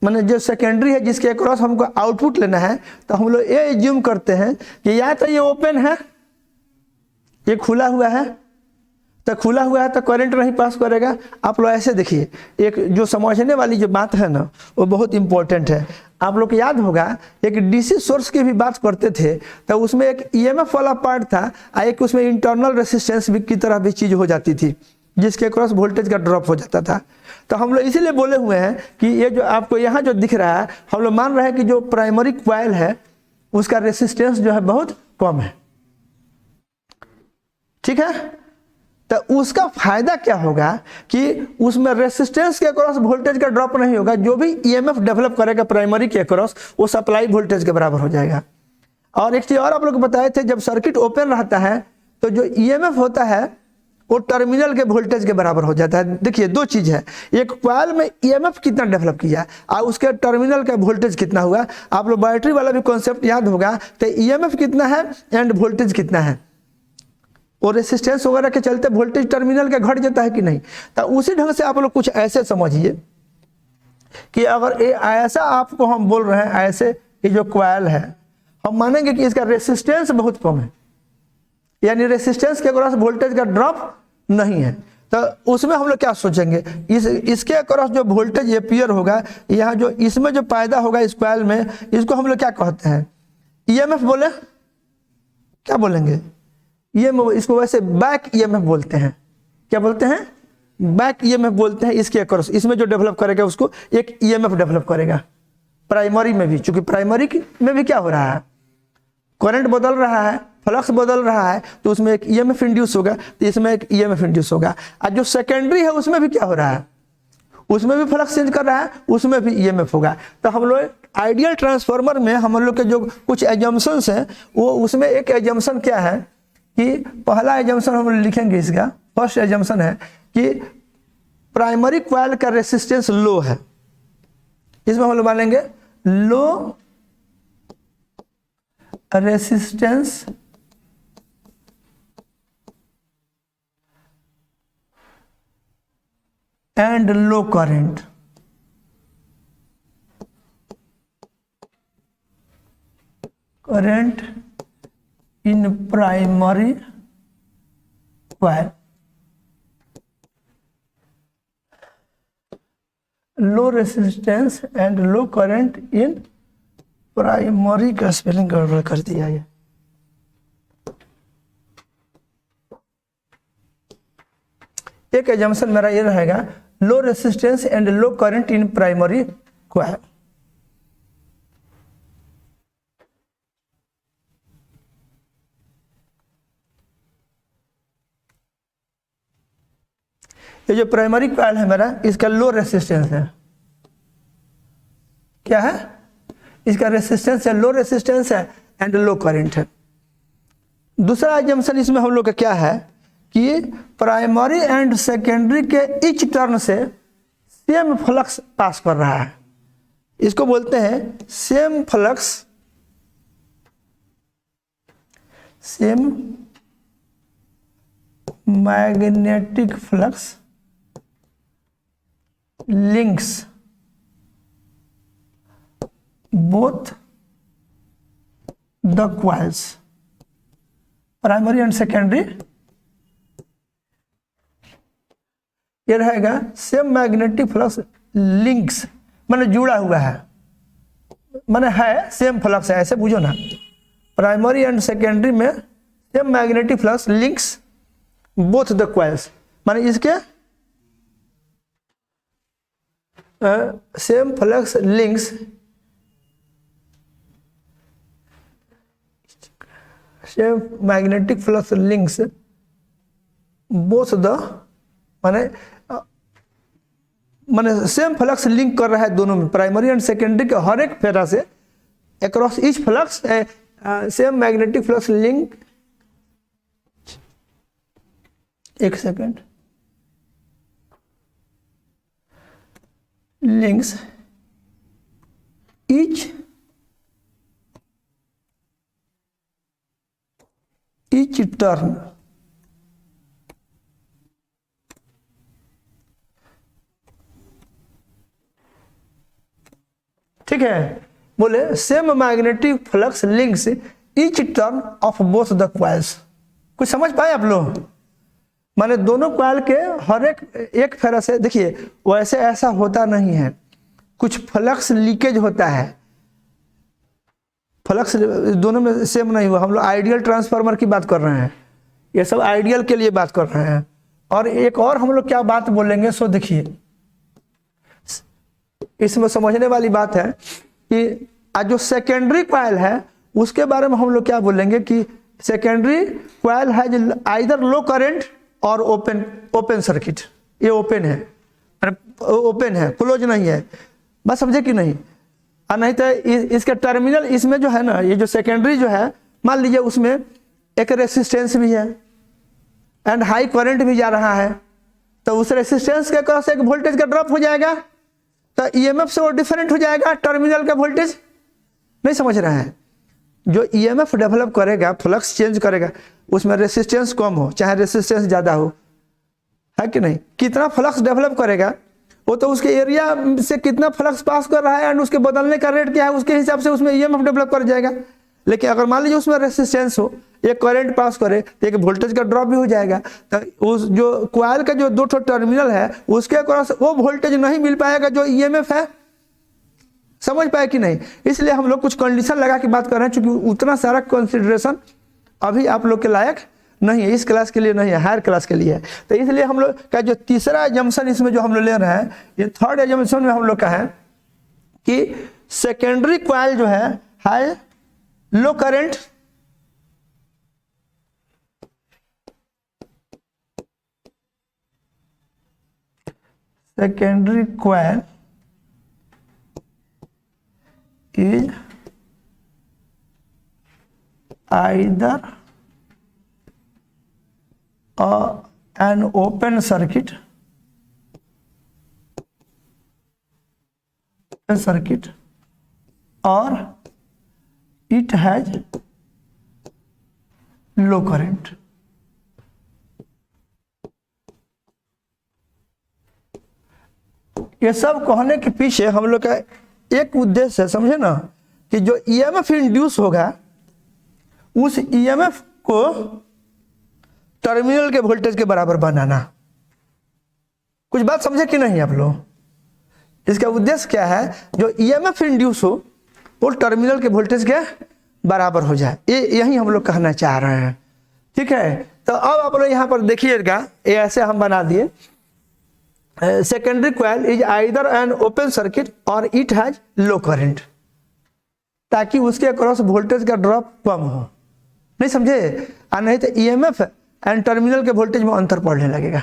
माने जो सेकेंडरी है जिसके अक्रॉस हमको आउटपुट लेना है, तो हम लोग ये एज्यूम करते हैं कि या तो ये ओपन है, ये खुला हुआ है, तो खुला हुआ है तो करंट नहीं पास करेगा। आप लोग ऐसे देखिए, एक जो समझने वाली जो बात है ना वो बहुत इंपॉर्टेंट है। आप लोग को याद होगा एक डीसी सोर्स की भी बात करते थे तो उसमें एक ईएमएफ वाला पार्ट था और एक उसमें इंटरनल रेसिस्टेंस भी की तरह भी चीज हो जाती थी जिसके क्रॉस वोल्टेज का ड्रॉप हो जाता था। तो हम लोग इसीलिए बोले हुए हैं कि ये जो आपको यहाँ जो दिख रहा है, हम लोग मान रहे हैं कि जो प्राइमरी कॉइल है उसका रेसिस्टेंस जो है बहुत कम है, ठीक है। तो उसका फायदा क्या होगा कि उसमें रेसिस्टेंस के अक्रॉस वोल्टेज का ड्रॉप नहीं होगा, जो भी ईएमएफ डेवलप करेगा प्राइमरी के अक्रॉस वो सप्लाई वोल्टेज के बराबर हो जाएगा। और एक चीज और आप लोग बताए थे, जब सर्किट ओपन रहता है तो जो ईएमएफ होता है वो टर्मिनल के वोल्टेज के बराबर हो जाता है। देखिए दो चीज है, एक कॉइल में ईएमएफ कितना डेवलप किया और उसके टर्मिनल का वोल्टेज कितना हुआ। आप लोग बैटरी वाला भी कॉन्सेप्ट याद होगा, तो ईएमएफ कितना है एंड वोल्टेज कितना है, और रेसिस्टेंस वगैरह के चलते वोल्टेज टर्मिनल का घट जाता है कि नहीं। तो उसी ढंग से आप लोग कुछ ऐसे समझिए कि अगर ये ऐसा आपको हम बोल रहे हैं, ऐसे ये जो कॉइल है हम मानेंगे कि इसका रेसिस्टेंस बहुत कम है, यानी रेसिस्टेंस के अक्रॉस वोल्टेज का ड्रॉप नहीं है। तो उसमें हम लोग क्या सोचेंगे, इसके अक्रॉस जो वोल्टेज एपियर होगा, यहाँ जो इसमें जो पैदा होगा इस कॉइल में, इसको हम लोग क्या कहते हैं, ईएमएफ बोले, क्या बोलेंगे, ईएमएफ, इसको वैसे बैक ईएमएफ बोलते हैं। क्या बोलते हैं, बैक ईएमएफ बोलते हैं। इसके अक्रॉस इसमें जो डेवलप करेगा उसको एक ईएमएफ डेवलप करेगा। प्राइमरी में भी, चूंकि प्राइमरी में भी क्या हो रहा है, करंट बदल रहा है, फ्लक्स बदल रहा है, तो उसमें एक ईएमएफ इंड्यूस होगा, तो इसमें एक ईएमएफ इंड्यूस होगा। और जो सेकेंडरी है उसमें भी क्या हो रहा है, उसमें भी फ्लक्स चेंज कर रहा है, उसमें भी ईएमएफ होगा। तो हम लोग आइडियल ट्रांसफार्मर में हम लोग के जो कुछ एजम्पशंस हैं, वो उसमें एक एजम्पशन क्या है कि पहला एजम्पशन हम लोग लिखेंगे, इसका फर्स्ट एजम्पशन है कि प्राइमरी कॉइल का रेसिस्टेंस लो है। इसमें हम लोग मानेंगे low resistance and low current. Current in primary coil, low resistance and low current in primary, का स्पेलिंग गड़बड़ कर दिया है। एक एजम्पशन मेरा ये रहेगा, low resistance and low current in primary coil. ये जो प्राइमरी कॉइल है मेरा, इसका लो रेसिस्टेंस है। क्या है, इसका रेसिस्टेंस है, लो रेसिस्टेंस है एंड लो करंट है। दूसरा एजम्पशन इसमें हम लोग का क्या है कि प्राइमरी एंड सेकेंडरी के ईच टर्न से सेम फ्लक्स पास कर रहा है। इसको बोलते हैं same flux, same magnetic flux links both the coils, primary and secondary. ये रहेगा सेम मैग्नेटिक फ्लक्स लिंक्स, माने जुड़ा हुआ है, माने है सेम फ्लक्स है, ऐसे बुझो ना। प्राइमरी एंड सेकेंडरी में same magnetic flux links both the coils, माने इसके same flux links same magnetic flux links both the, माने सेम फ्लक्स लिंक कर रहा है दोनों में, प्राइमरी एंड सेकेंडरी के हर एक फेरा से across each flux same magnetic flux link, एक सेकेंड, लिंक्स ईच टर्न। ठीक है, बोले same magnetic flux links each turn of both the coils. कुछ समझ पाए आप लोग, माने दोनों कॉइल के हर एक फेरा से, देखिए वैसे ऐसा होता नहीं है, कुछ फ्लक्स लीकेज होता है, फ्लक्स दोनों में सेम नहीं हुआ। हम लोग आइडियल ट्रांसफार्मर की बात कर रहे हैं, ये सब आइडियल के लिए बात कर रहे हैं। और एक और हम लोग क्या बात बोलेंगे, सो देखिए इसमें समझने वाली बात है कि आज जो सेकेंडरी कॉइल है उसके बारे में हम लोग क्या बोलेंगे कि सेकेंडरी कॉइल है जो आइदर लो करंट और ओपन सर्किट। ये ओपन है, ओपन है, क्लोज नहीं है, बस समझे कि नहीं। और नहीं तो इसके टर्मिनल, इसमें जो है ना, ये जो सेकेंडरी जो है, मान लीजिए उसमें एक रेसिस्टेंस भी है एंड हाई करंट भी जा रहा है, तो उस रेसिस्टेंस के क्रॉस एक वोल्टेज का ड्रॉप हो जाएगा, तो ईएमएफ से वो डिफरेंट हो जाएगा टर्मिनल का वोल्टेज। नहीं समझ रहे हैं, जो ईएमएफ डेवलप करेगा, फ्लक्स चेंज करेगा, उसमें रेसिस्टेंस कम हो चाहे रेसिस्टेंस ज़्यादा हो, है कि नहीं। कितना फ्लक्स डेवलप करेगा वो तो उसके एरिया से कितना फ्लक्स पास कर रहा है एंड उसके बदलने का रेट क्या है, उसके हिसाब से उसमें ईएमएफ डेवलप कर जाएगा। लेकिन अगर मान लीजिए उसमें रेसिस्टेंस हो, एक करंट पास करे तो एक वोल्टेज का ड्रॉप भी हो जाएगा। तो उस जो कॉइल का जो दो टर्मिनल है उसके क्रॉस वो वोल्टेज नहीं मिल पाएगा जो ईएमएफ है। समझ पाए कि नहीं? इसलिए हम लोग कुछ कंडीशन लगा के बात कर रहे हैं, क्योंकि उतना सारा कंसिडरेशन अभी आप लोग के लायक नहीं है, इस क्लास के लिए नहीं है, हायर क्लास के लिए है। तो इसलिए हम लोग का जो तीसरा एजम्पशन इसमें जो हम लोग ले रहे हैं, ये थर्ड एजम्पशन में हम लोग का है कि सेकेंडरी कॉइल जो है लो current secondary coil is either an open circuit or it has low current। ये सब कहने के पीछे हम लोग का एक उद्देश्य है, समझे ना, कि जो ईएमएफ इंड्यूस होगा उस ईएमएफ को टर्मिनल के वोल्टेज के बराबर बनाना। कुछ बात समझे कि नहीं आप लोग? इसका उद्देश्य क्या है, जो ईएमएफ इंड्यूस हो वो टर्मिनल के वोल्टेज के बराबर हो जाए, ये यही हम लोग कहना चाह रहे हैं। ठीक है, तो अब आप लोग यहाँ पर देखिएगा, ये ऐसे हम बना दिए, secondary coil is either an open circuit or it has low current, ताकि उसके अक्रॉस वोल्टेज का ड्रॉप कम हो। नहीं समझे? और नहीं तो ईएमएफ एंड टर्मिनल के वोल्टेज में अंतर पड़ने लगेगा।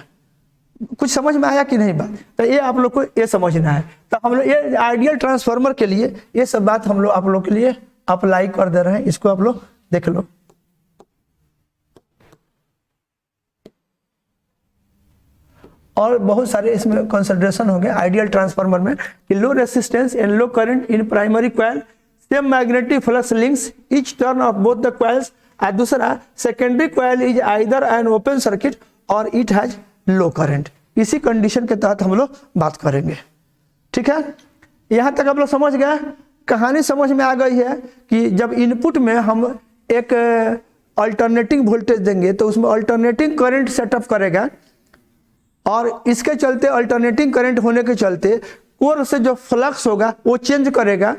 कुछ समझ में आया कि नहीं बात? तो ये आप लोग को ये समझना है। तो हम लोग ये आइडियल ट्रांसफार्मर के लिए ये सब बात हम लोग आप लोग के लिए अप्लाई कर दे रहे हैं, इसको आप लोग देख लो। और बहुत सारे इसमें कंसिडरेशन हो गए आइडियल ट्रांसफार्मर में कि low resistance and low current in primary coil, same magnetic flux links each turn of both the coils. और दूसरा secondary coil is either an open circuit or it has low current. इसी condition के तहत हम लोग बात करेंगे। ठीक है, यहाँ तक आप लोग समझ गए? कहानी समझ में आ गई है कि जब इनपुट में हम एक अल्टरनेटिंग वोल्टेज देंगे तो उसमें अल्टरनेटिंग करंट सेटअप करेगा, और इसके चलते अल्टरनेटिंग करंट होने के चलते कोर से जो फ्लक्स होगा वो चेंज करेगा,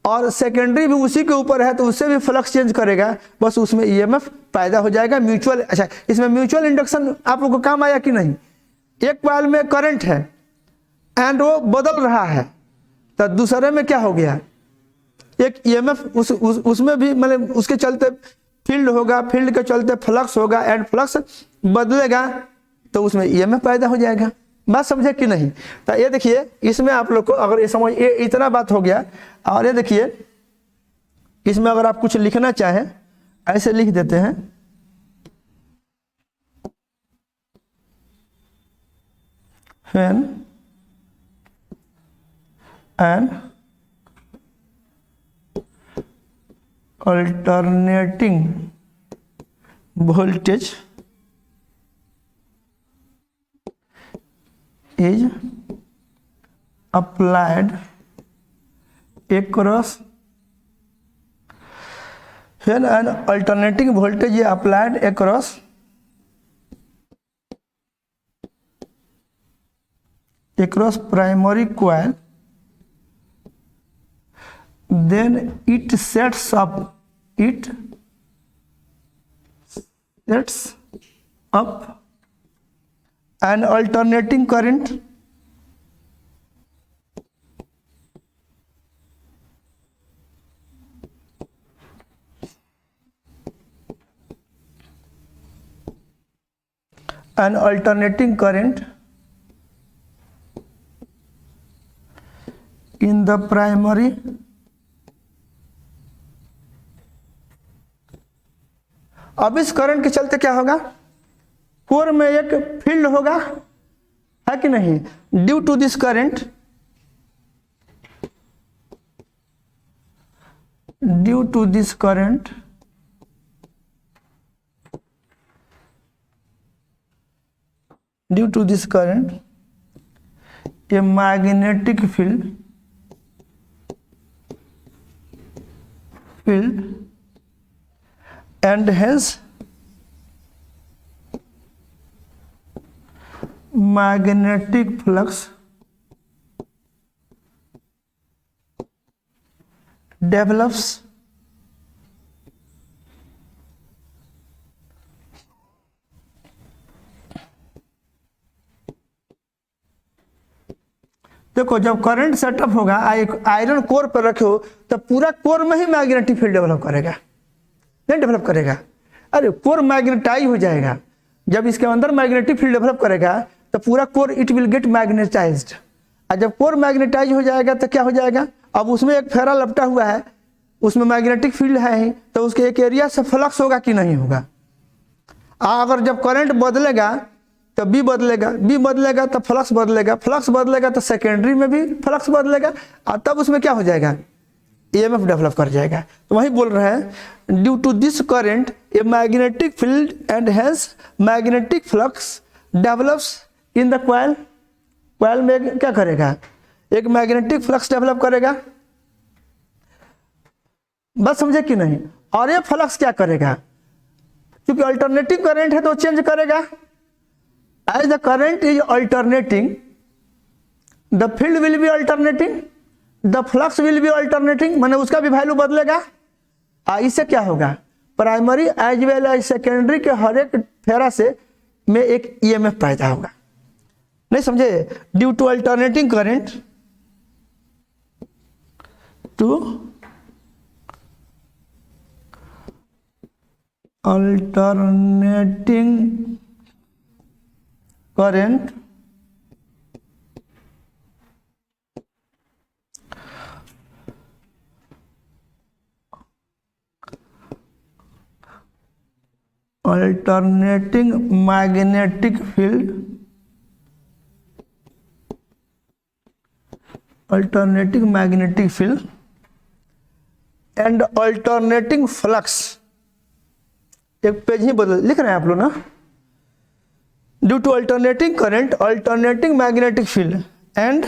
और सेकेंडरी भी उसी के ऊपर है तो उससे भी फ्लक्स चेंज करेगा, बस उसमें ईएमएफ पैदा हो जाएगा म्यूचुअल। अच्छा, इसमें म्यूचुअल इंडक्शन आप लोगों को काम आया कि नहीं? एक कॉइल में करंट है एंड वो बदल रहा है, तो दूसरे में क्या हो गया, एक ईएमएफ उसमें भी मतलब उसके चलते फील्ड होगा, फील्ड के चलते फ्लक्स होगा एंड फ्लक्स बदलेगा तो उसमें ईएमएफ पैदा हो जाएगा। बात समझे कि नहीं? तो ये देखिए, इसमें आप लोग को अगर ये समझ, ये इतना बात हो गया। और ये देखिए, इसमें अगर आप कुछ लिखना चाहें ऐसे लिख देते हैं, when an alternating voltage is applied across, when an alternating voltage is applied across primary coil, then it sets up an alternating current in the primary अब इस करंट के चलते क्या होगा, कोर में एक फील्ड होगा, है कि नहीं? Due to this current, a magnetic field and hence magnetic flux develops देखो जब करंट सेटअप होगा एक आयरन कोर पर रखे हो तो पूरा कोर में ही मैग्नेटिक फील्ड डेवलप करेगा, नहीं डेवलप करेगा। अरे कोर मैग्नेटाइज हो जाएगा, जब इसके अंदर मैग्नेटिक फील्ड डेवलप करेगा तो पूरा core it will get magnetised. और जब कोर मैग्नेटाइज हो जाएगा तो क्या हो जाएगा, अब उसमें एक फेरा लपटा हुआ है, उसमें मैग्नेटिक फील्ड है ही, तो उसके एक एरिया से फ्लक्स होगा कि नहीं होगा। अगर जब करंट बदलेगा तो बी बदलेगा तो फ्लक्स बदलेगा तो सेकेंडरी में भी फ्लक्स बदलेगा, और तब उसमें क्या हो जाएगा, ईएमएफ डेवलप कर जाएगा। तो वही बोल रहे हैं due to this current a magnetic field and hence magnetic flux develops in the coil. Coil में क्या करेगा, एक मैग्नेटिक फ्लक्स डेवलप करेगा, बस समझे कि नहीं। और ये फ्लक्स क्या करेगा, क्योंकि अल्टरनेटिंग करंट है तो चेंज करेगा। As the current is alternating the field will be alternating, the flux will be alternating, माने उसका भी वैल्यू बदलेगा। इससे क्या होगा, primary as well as secondary के हर एक फेरा से में एक ईएमएफ पैदा होगा। नहीं समझे, due to alternating current to alternating current alternating magnetic field and alternating flux। एक पेज ही बदल लिख रहे हैं आप लोग ना, due to alternating current alternating magnetic field and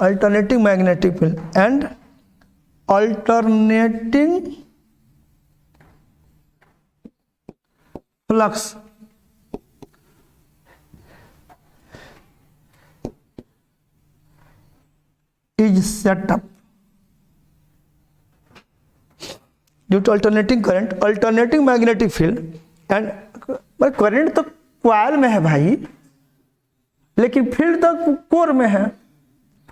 alternating magnetic field and alternating flux is set up due to alternating current alternating magnetic field and current तो कॉइल में है भाई, लेकिन फील्ड तो कोर में है।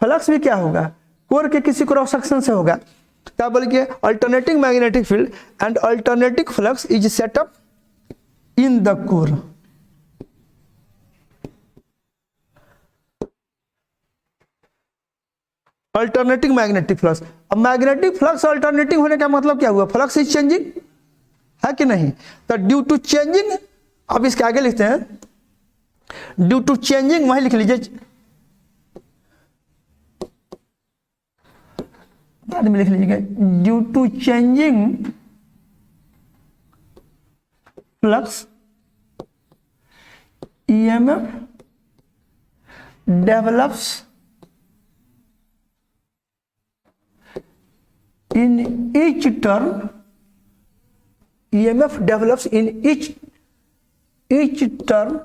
फ्लक्स भी क्या होगा, कोर के किसी क्रॉस सेक्शन से होगा। क्या बोलिए, alternating magnetic field and alternating flux is set up in the core. Alternating magnetic flux, अब मैग्नेटिक फ्लक्स अल्टरनेटिंग होने का मतलब क्या हुआ, फ्लक्स इज चेंजिंग है कि नहीं। तो ड्यू टू चेंजिंग, अब इसके आगे लिखते हैं ड्यू टू चेंजिंग, वहीं लिख लीजिए, बाद में लिख लीजिएगा, due to changing flux EMF develops in each turn, EMF develops in each turn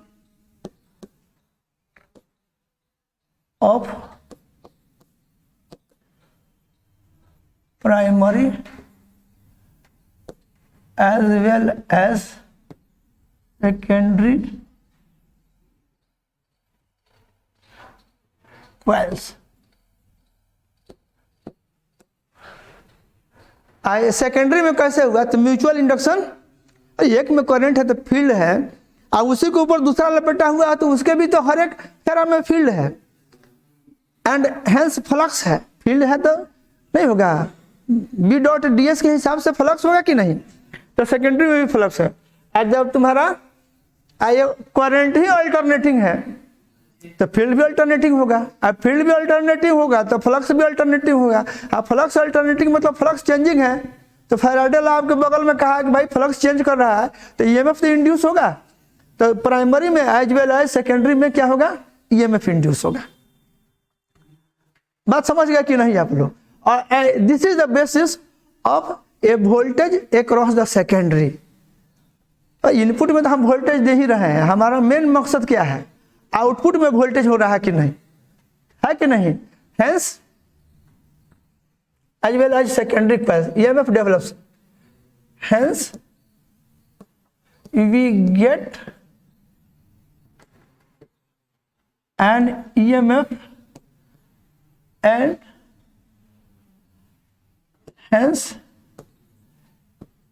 of primary as well as secondary coils। Secondary में कैसे हुआ, तो म्यूचुअल इंडक्शन, एक में करंट है तो फील्ड है, और उसी के ऊपर दूसरा लपेटा हुआ है तो उसके भी तो हर एक फेरा में फील्ड है, एंड हेंस फ्लक्स है। फील्ड है तो नहीं होगा, बी डॉट डी एस के हिसाब से फ्लक्स होगा कि नहीं, तो सेकेंडरी में भी फ्लक्स है। और जब तुम्हारा करंट ही अल्टरनेटिंग है तो फील्ड भी अल्टरनेटिंग होगा, और फील्ड भी अल्टरनेटिंग होगा तो फ्लक्स भी अल्टरनेटिंग होगा। और फ्लक्स अल्टरनेटिंग मतलब फ्लक्स चेंजिंग है, तो फैराडे लॉ आपके बगल में कहा कि भाई फ्लक्स चेंज कर रहा है तो ईएमएफ तो इंड्यूस होगा। तो प्राइमरी में एज वेल एज सेकेंडरी में क्या होगा, ईएमएफ इंड्यूस होगा। बात समझ गया कि नहीं आप लोग। और this is the basis of A voltage across the secondary. Input में तो हम वोल्टेज दे ही रहे हैं, हमारा मेन मकसद क्या है, आउटपुट में वोल्टेज हो रहा है कि नहीं, है कि नहीं। Hence as well as secondary coils EMF develops, hence we get an EMF and hence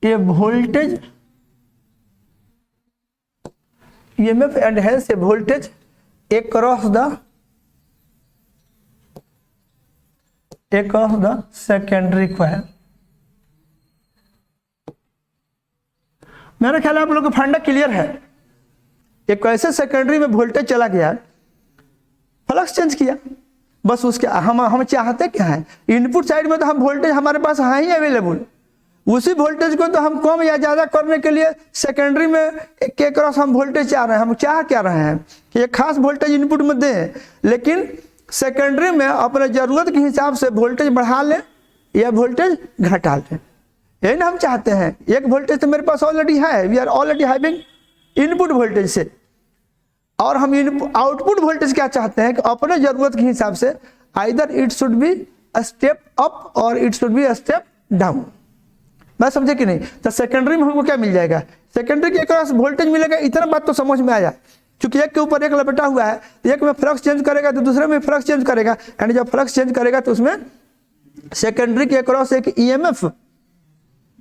a voltage EMF and hence a voltage across the secondary coil। मेरा ख्याल है आप लोगों को फंडा क्लियर है। एक कैसे सेकेंडरी में वोल्टेज चला गया, फ्लक्स चेंज किया, बस उसके हम चाहते क्या है, इनपुट साइड में तो हम वोल्टेज हमारे पास है ही अवेलेबल, उसी वोल्टेज को तो हम कम या ज़्यादा करने के लिए सेकेंडरी में के क्रॉस हम वोल्टेज चाह रहे हैं। हम चाह क्या रहे हैं कि एक खास वोल्टेज इनपुट में दें, लेकिन सेकेंडरी में अपने ज़रूरत के हिसाब से वोल्टेज बढ़ा लें या वोल्टेज घटा लें, यही ना हम चाहते हैं। एक वोल्टेज तो मेरे पास ऑलरेडी है, we are already having input voltage से, और हम आउटपुट वोल्टेज क्या चाहते हैं कि अपने ज़रूरत के हिसाब से either it should be a step up or it should be a step down. मैं समझे कि नहीं। तो सेकेंडरी में हमको क्या मिल जाएगा, सेकेंडरी के क्रॉस वोल्टेज मिलेगा, इतना बात तो समझ में आया, क्योंकि एक के ऊपर एक लपेटा हुआ है, एक में फ्लक्स चेंज करेगा तो दूसरे में फ्लक्स चेंज करेगा, यानी जब फ्लक्स चेंज करेगा तो उसमें सेकेंडरी के क्रॉस एक ईएमएफ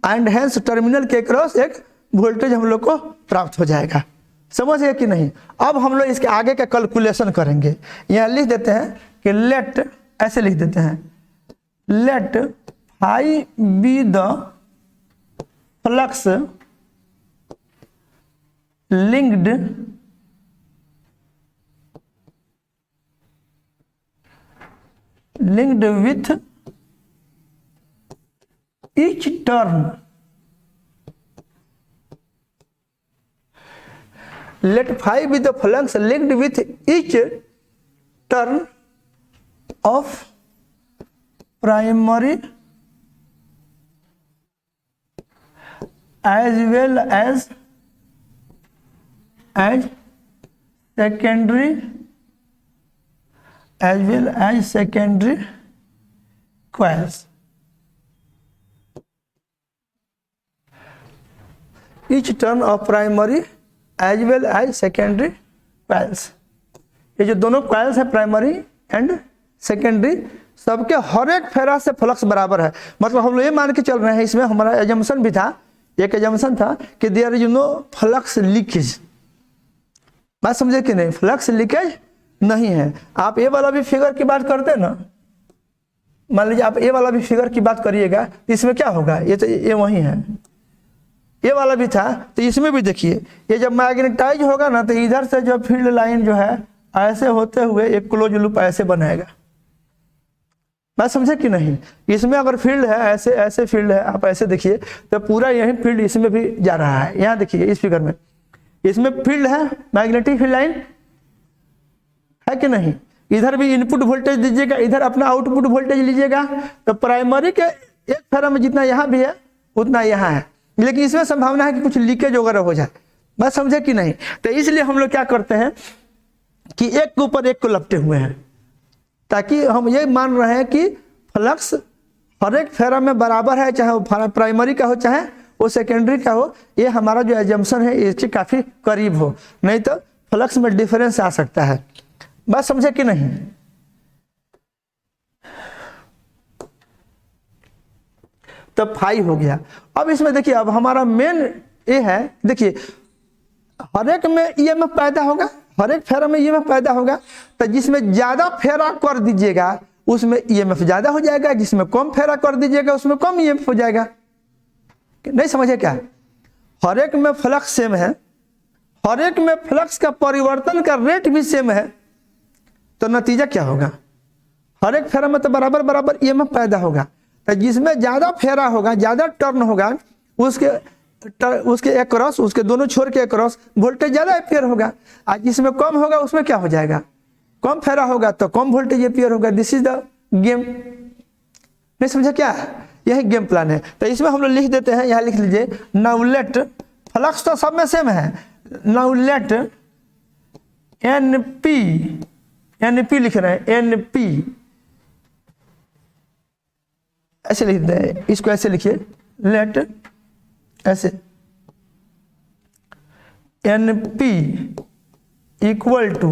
एंड हेंस टर्मिनल के क्रॉस एक वोल्टेज हम लोग को प्राप्त हो जाएगा। समझ गए कि नहीं। अब हम लोग इसके आगे का कैलकुलेशन करेंगे। यहाँ लिख देते हैं कि लेट, ऐसे लिख देते हैं, let phi be the flux linked with each turn, let phi be the flux linked with each turn of primary as well as secondary coils। each turn of primary as well as secondary coils। ये जो दोनों coils है primary and secondary, सबके हर एक फेरा से flux बराबर है। मतलब हम लोग ये मान के चल रहे हैं, इसमें हमारा एजम्पशन भी था, एक एजम्पशन था कि there is no flux leakage. बात समझे कि नहीं, फ्लक्स लीकेज नहीं है। आप ये वाला भी फिगर की बात करते हैं ना, मान लीजिए आप ये वाला भी फिगर की बात करिएगा, इसमें क्या होगा, ये तो ये वही है, ये वाला भी था, तो इसमें भी देखिए, ये जब मैग्नेटाइज होगा ना तो इधर से जो फील्ड लाइन जो है ऐसे होते हुए एक क्लोज लूप ऐसे बनाएगा। बात समझे कि नहीं। इसमें अगर फील्ड है ऐसे, ऐसे फील्ड है, आप ऐसे देखिए तो पूरा यही फील्ड इसमें भी जा रहा है। यहाँ देखिए इस फिगर में, इसमें फील्ड है, मैग्नेटिक फील्ड लाइन है कि नहीं। इधर भी इनपुट वोल्टेज दीजिएगा, इधर अपना आउटपुट वोल्टेज लीजिएगा, तो प्राइमरी के एक फेरा में जितना यहाँ भी है उतना यहाँ है, लेकिन इसमें संभावना है कि कुछ लीकेज वगैरह हो जाए। बात समझे कि नहीं। तो इसलिए हम लोग क्या करते हैं कि एक के ऊपर एक को लपटे हुए हैं, ताकि हम ये मान रहे हैं कि फ्लक्स हर एक फेरा में बराबर है, चाहे वो प्राइमरी का हो चाहे वो सेकेंडरी का हो। ये हमारा जो एजम्पशन है इसके काफ़ी करीब हो, नहीं तो फ्लक्स में डिफरेंस आ सकता है। बात समझे कि नहीं। तो फाई हो गया। अब इसमें देखिए, अब हमारा मेन ये है, देखिए हर एक में ईएमएफ पैदा होगा, हर एक फेरा में ईएमएफ पैदा होगा, तो जिसमें ज़्यादा फेरा कर दीजिएगा उसमें ईएमएफ ज़्यादा हो जाएगा, जिसमें कम फेरा कर दीजिएगा उसमें कम ईएमएफ हो जाएगा। नहीं समझे क्या। हर एक में फ्लक्स सेम है, हर एक में फ्लक्स का परिवर्तन का रेट भी सेम है, तो नतीजा क्या होगा, हर एक फेरा में तो बराबर बराबर ईएमएफ पैदा होगा। तो जिसमें ज़्यादा फेरा होगा, ज़्यादा टर्न होगा, उसके अक्रॉस, उसके दोनों छोर के अक्रॉस वोल्टेज ज़्यादा एम्पियर होगा। आज जिसमें कम होगा उसमें क्या हो जाएगा, कम फेरा होगा तो कम वोल्टेज एम्पियर होगा। This is the game. नहीं समझा क्या? यही गेम प्लान है। तो इसमें हम लोग लिख देते हैं, यहाँ लिख लीजिए नाउ लेट, फ्लक्स तो सब में सेम है, नाउ लेट NP, NP लिख रहे हैं, NP ऐसे लिख देते हैं, इसको ऐसे लिखिए, लेट ऐसे NP equal to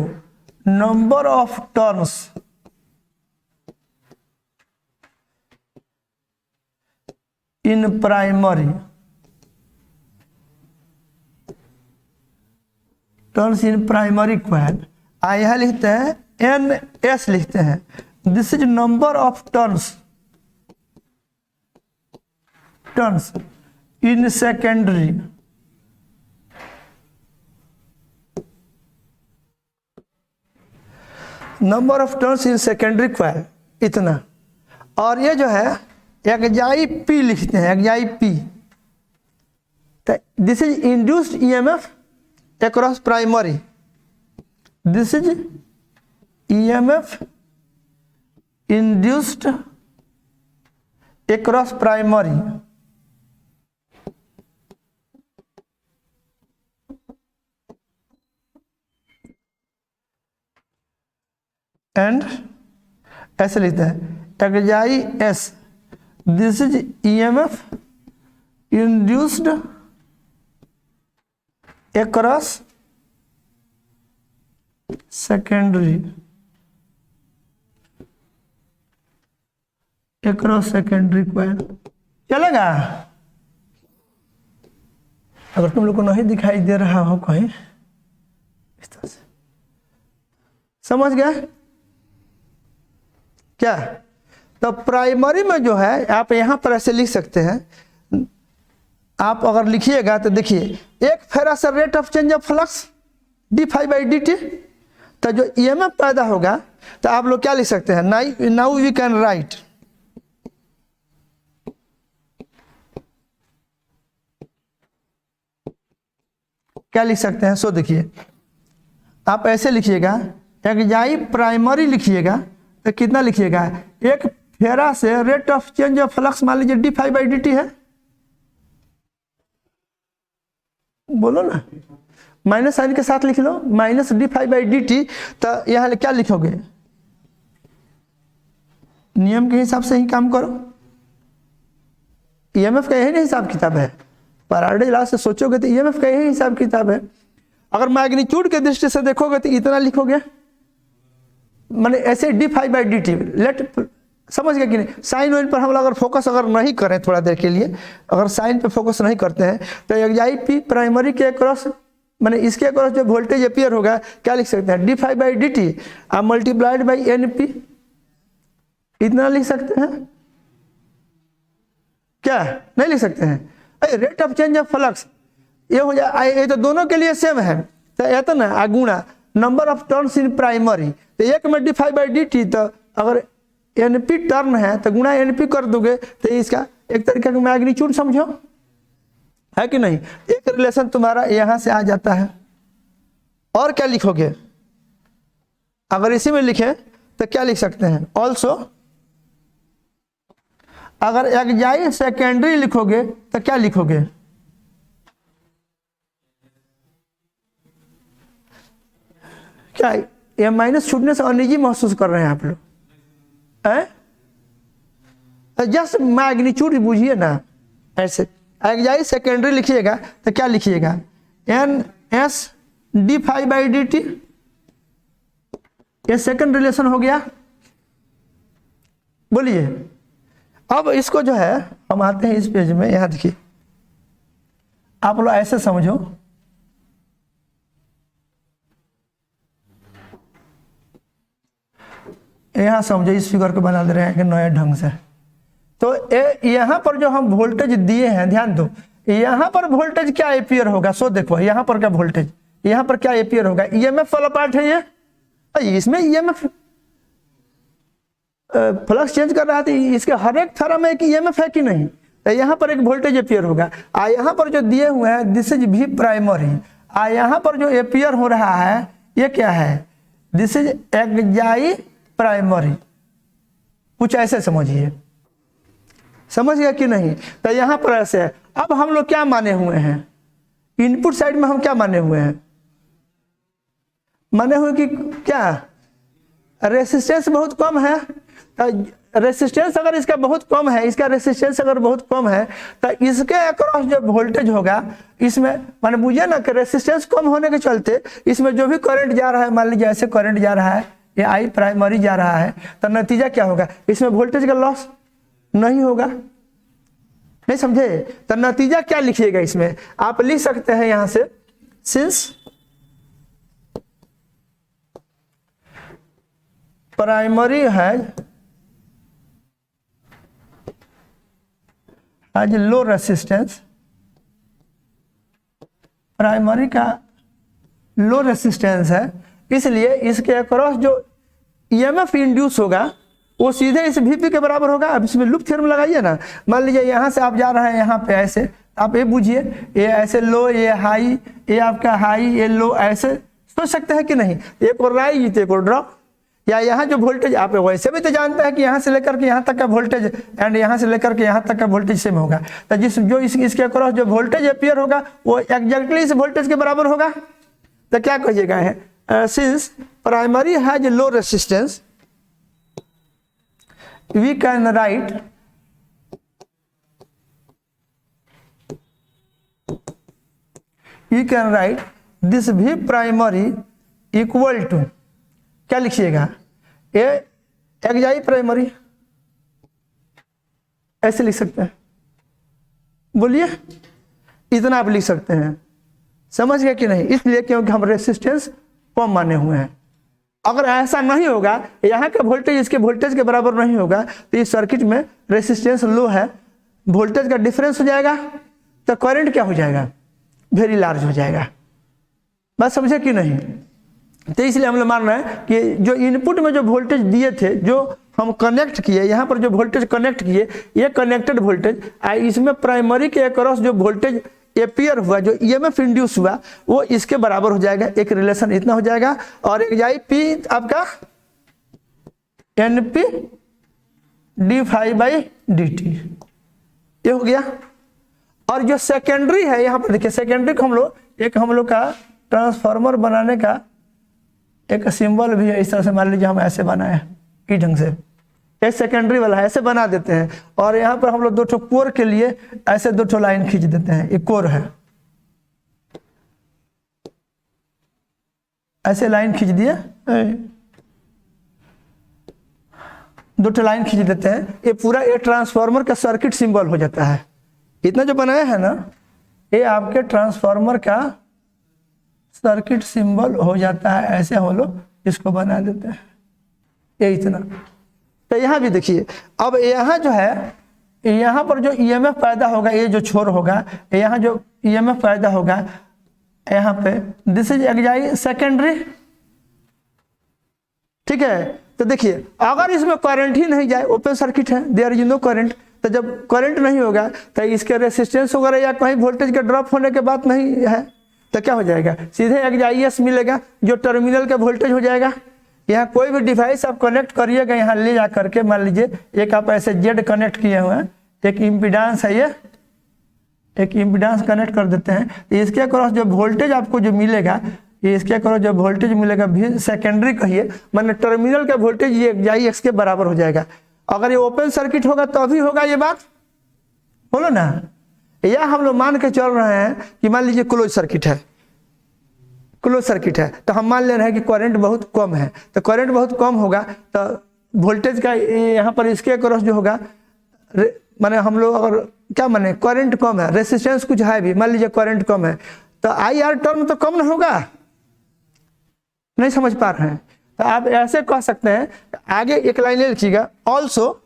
number of turns in primary, turns in primary coil. यहाँ लिखते हैं NS लिखते हैं, this is number of turns in secondary, number of turns in secondary coil इतना। और ये जो है एक्जाई P लिखते हैं, एक्जाई P, this is induced EMF across primary, this is EMF induced across primary and ऐसे लिखते हैं एक्जाई S, this is EMF induced across secondary, across secondary coil। चलेगा? अगर तुम लोग को नहीं दिखाई दे रहा हो कहीं इस तरह से, समझ गया क्या? तो प्राइमरी में जो है आप यहां पर ऐसे लिख सकते हैं, आप अगर लिखिएगा तो देखिए, एक farad rate of change of flux d∅dt, तो जो EMF पैदा होगा तो आप लोग क्या लिख सकते हैं, नाउ वी कैन राइट, क्या लिख सकते हैं? सो देखिए, आप ऐसे लिखिएगा, एक्जाई प्राइमरी लिखिएगा तो कितना लिखिएगा, एक फेरा से rate of change of flux मान लीजिए d∅dt है, बोलो ना, माइनस साइन के साथ लिख लो, माइनस d∅dt, तो यहां क्या लिखोगे, नियम के हिसाब से ही काम करो, EMF का यही हिसाब किताब है, फैराडे लॉ से सोचोगे तो EMF का यही हिसाब किताब है। अगर मैग्नीट्यूड के दृष्टि से देखोगे तो इतना लिखोगे, माने ऐसे d∅dt, लेट, समझ गए कि नहीं? साइन वाइन पर हम लोग अगर फोकस अगर नहीं करें थोड़ा देर के लिए, अगर साइन पे फोकस नहीं करते हैं, तो एक्जाई P प्राइमरी के अक्रॉस, माने इसके अक्रॉस जो वोल्टेज अपीयर होगा क्या लिख सकते हैं, d∅dt आप मल्टीप्लाइड बाई NP, इतना लिख सकते हैं क्या? नहीं लिख सकते हैं? अरे rate of change of flux ये हो जाए, ये तो दोनों के लिए सेम है, तो ये तो ना गुणा number of turns in primary, तो एक में d∅dt, तो अगर NP टर्न है तो गुणा NP कर दोगे, तो इसका एक तरीके का मैग्नीट्यूड समझो, है कि नहीं? एक रिलेशन तुम्हारा यहां से आ जाता है। और क्या लिखोगे, अगर इसी में लिखें तो क्या लिख सकते हैं, ऑल्सो, अगर एक्जाई सेकेंडरी लिखोगे तो क्या लिखोगे, क्या ये माइनस छूटने से अनिजी महसूस कर रहे हैं आप लोग? जस्ट मैग्नीट्यूड बुझिए ना, ऐसे एक्जाई सेकेंडरी लिखिएगा तो क्या लिखिएगा, NS d∅dt, ये सेकंड रिलेशन हो गया। बोलिए, अब इसको जो है हम आते हैं इस पेज में, यहां देखिए, आप लोग ऐसे समझो, यहां समझो, इस फिगर को बना दे रहे हैं कि नए ढंग से। तो यहां पर जो हम वोल्टेज दिए हैं, ध्यान दो, यहां पर वोल्टेज क्या एपियर होगा, सो देखो यहां पर क्या वोल्टेज, यहां पर क्या एपियर होगा, EMF वाला पार्ट है ये, इसमें EMF फ्लक्स चेंज कर रहा है, तो इसके हर एक थर्म में एक EMF है कि नहीं, तो यहाँ पर एक वोल्टेज एपियर होगा। यहाँ पर जो दिए हुए हैं दिस इज V प्राइमरी, यहाँ पर जो एपियर हो रहा है ये क्या है, दिस इज एक्जाई प्राइमरी, कुछ ऐसे समझिए। समझ गया कि नहीं। तो यहाँ पर ऐसे है। अब हम लोग क्या माने हुए हैं, इनपुट साइड में हम क्या माने हुए हैं, माने हुए कि क्या रेसिस्टेंस बहुत कम है। रेसिस्टेंस अगर इसका बहुत कम है, इसका रेसिस्टेंस अगर बहुत कम है तो इसके अक्रॉस जो वोल्टेज होगा इसमें, माने बुझे ना कि रेसिस्टेंस कम होने के चलते इसमें जो भी करंट जा रहा है, मान लीजिए ऐसे करंट जा रहा है, ये आई प्राइमरी जा रहा है, तो नतीजा क्या होगा, इसमें वोल्टेज का लॉस नहीं होगा। नहीं समझे। तो नतीजा क्या लिखिएगा इसमें, आप लिख सकते हैं यहां से, since primary has low resistance, primary का लो रेसिस्टेंस है, इसलिए इसके अक्रॉस जो ईएमएफ इंड्यूस होगा वो सीधे इस वीपी के बराबर होगा। अब इसमें लूप थ्योरम लगाइए ना, मान लीजिए यहाँ से आप जा रहे हैं यहाँ पे ऐसे, आप ये बुझिए, ये ऐसे लो, ये हाई, ये आपका हाई, ये लो, ऐसे सोच सकते हैं कि नहीं, एक और राइज एक और ड्रॉप। या यहाँ जो वोल्टेज आप वैसे भी तो जानते हैं कि यहाँ से लेकर के यहाँ तक का वोल्टेज एंड यहाँ से लेकर के यहाँ तक का वोल्टेज सेम होगा, तो इसके अक्रॉस जो वोल्टेज अपीयर होगा वो एग्जैक्टली इस वोल्टेज के बराबर होगा। तो क्या कहिएगा है, since primary has low resistance we can write this V primary equal to, क्या लिखिएगा, ए एक्स प्राइमरी, ऐसे लिख सकते हैं, बोलिए, इतना आप लिख सकते हैं। समझ गए कि नहीं, इसलिए क्योंकि हम रेसिस्टेंस कम माने हुए हैं। अगर ऐसा नहीं होगा, यहाँ का वोल्टेज इसके वोल्टेज के बराबर नहीं होगा, तो इस सर्किट में रेसिस्टेंस लो है, वोल्टेज का डिफरेंस हो जाएगा, तो करंट क्या हो जाएगा, वेरी लार्ज हो जाएगा। बात समझे कि नहीं। तो इसलिए हम लोग मान रहे हैं कि जो इनपुट में जो वोल्टेज दिए थे, जो हम कनेक्ट किए, यहाँ पर जो वोल्टेज कनेक्ट किए, ये कनेक्टेड वोल्टेज, इसमें प्राइमरी के अक्रॉस जो वोल्टेज एपियर हुआ, जो ईएमएफ इंड्यूस हुआ, वो इसके बराबर हो जाएगा, एक रिलेशन इतना हो जाएगा। और एक जाई पी आपका NP d phi by d t, ये हो गया। और जो सेकेंडरी है, यहाँ पर देखिए, सेकेंडरी को हम लोग का ट्रांसफार्मर बनाने का एक सिंबल भी है, इस तरह से मान लीजिए हम ऐसे बनाए इस ढंग से, ये सेकेंडरी वाला है, ऐसे बना देते हैं। और यहाँ पर हम लोग दो ठो कोर के लिए ऐसे दो ठो लाइन खींच देते हैं, एक कोर है, ऐसे लाइन खींच दिए, दो ठो लाइन खींच देते हैं, ये पूरा ये ट्रांसफार्मर का सर्किट सिंबल हो जाता है। इतना जो बनाया है ना, ये आपके ट्रांसफार्मर का सर्किट सिंबल हो जाता है, ऐसे हम लोग इसको बना देते हैं, ये इतना। तो यहाँ भी देखिए, अब यहाँ जो है, यहाँ पर जो ईएमएफ पैदा होगा, ये जो छोर होगा, यहाँ जो ईएमएफ पैदा होगा यहाँ पे, दिस इज एक्साइट सेकेंडरी, ठीक है। तो देखिए, अगर इसमें करंट ही नहीं जाए, ओपन सर्किट है, देयर इज नो करंट, तो जब करंट नहीं होगा तो इसके रेसिस्टेंस वगैरह या कहीं वोल्टेज का ड्रॉप होने के बात नहीं है, तो क्या हो जाएगा, सीधे एक्साइएस मिलेगा, जो टर्मिनल का वोल्टेज हो जाएगा। यहाँ कोई भी डिवाइस आप कनेक्ट करिएगा, यहाँ ले जा करके, मान लीजिए एक आप ऐसे जेड कनेक्ट किए हुए हैं, एक इम्पीडेंस है, ये एक इम्पीडेंस कनेक्ट कर देते हैं, तो इसके अक्रॉस जो वोल्टेज आपको जो मिलेगा, ये इसके अक्रॉस जो वोल्टेज मिलेगा भी सेकेंडरी कहिए, माने टर्मिनल का वोल्टेज ये एक्स के बराबर हो जाएगा। अगर ये ओपन सर्किट होगा तो भी होगा, ये बात बोलो ना। या हम लोग मान के चल रहे हैं कि मान लीजिए क्लोज सर्किट है, क्लोज सर्किट है, तो हम मान ले रहे हैं कि करंट बहुत कम है, तो करंट बहुत कम होगा तो वोल्टेज का यहाँ पर इसके अक्रॉस जो होगा, माने हम लोग अगर क्या माने, करंट कम है, रेसिस्टेंस कुछ है भी, मान लीजिए करंट कम है, तो आई आर टर्म तो कम ना होगा। नहीं समझ पा रहे हैं, तो आप ऐसे कह सकते हैं, आगे एक लाइन लिखिएगा, ऑल्सो,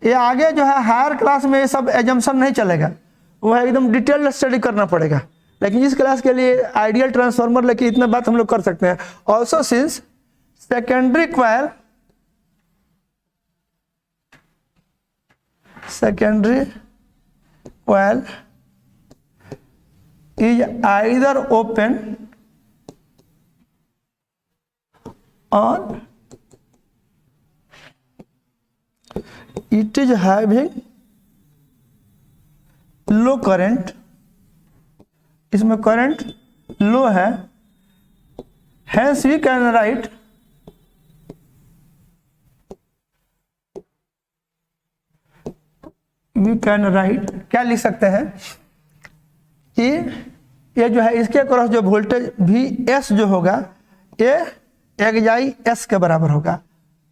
ये आगे जो है हायर क्लास में ये सब एजम्पशन नहीं चलेगा, वो है एकदम डिटेल्ड स्टडी करना पड़ेगा, लेकिन इस क्लास के लिए आइडियल ट्रांसफार्मर लेके इतना बात हम लोग कर सकते हैं। Also since secondary coil is either open or it is having low current, इसमें करंट लो है, हैंस वी कैन राइट क्या लिख सकते हैं कि ये जो है इसके क्रॉस जो वोल्टेज वी एस जो होगा ये एक्स एस के बराबर होगा।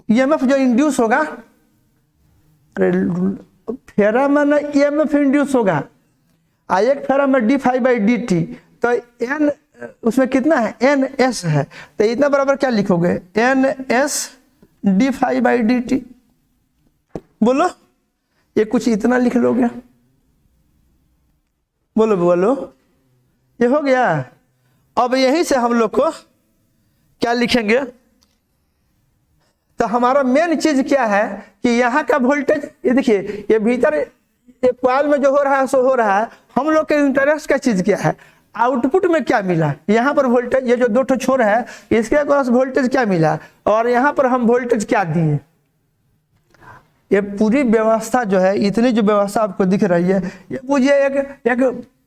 ईएमएफ जो इंड्यूस होगा, फेरा में ना ईएमएफ इंड्यूस होगा, एक फेरा में d phi by d t, तो एन उसमें कितना है, एन एस है, तो इतना बराबर क्या लिखोगे, N S d phi by d t. बोलो ये कुछ इतना लिख लोगे, बोलो बोलो, ये हो गया। अब यहीं से हम लोग को क्या लिखेंगे, तो हमारा मेन चीज क्या है कि यहाँ का वोल्टेज, ये देखिए ये भीतर ये कॉइल में जो हो रहा है सो हो रहा है, हम लोग के इंटरेस्ट का चीज क्या है, आउटपुट में क्या मिला, यहाँ पर वोल्टेज ये जो दो ठो छोर है इसके पास वोल्टेज क्या मिला, और यहाँ पर हम वोल्टेज क्या दिए। ये पूरी व्यवस्था जो है, इतनी जो व्यवस्था आपको दिख रही है, ये मुझे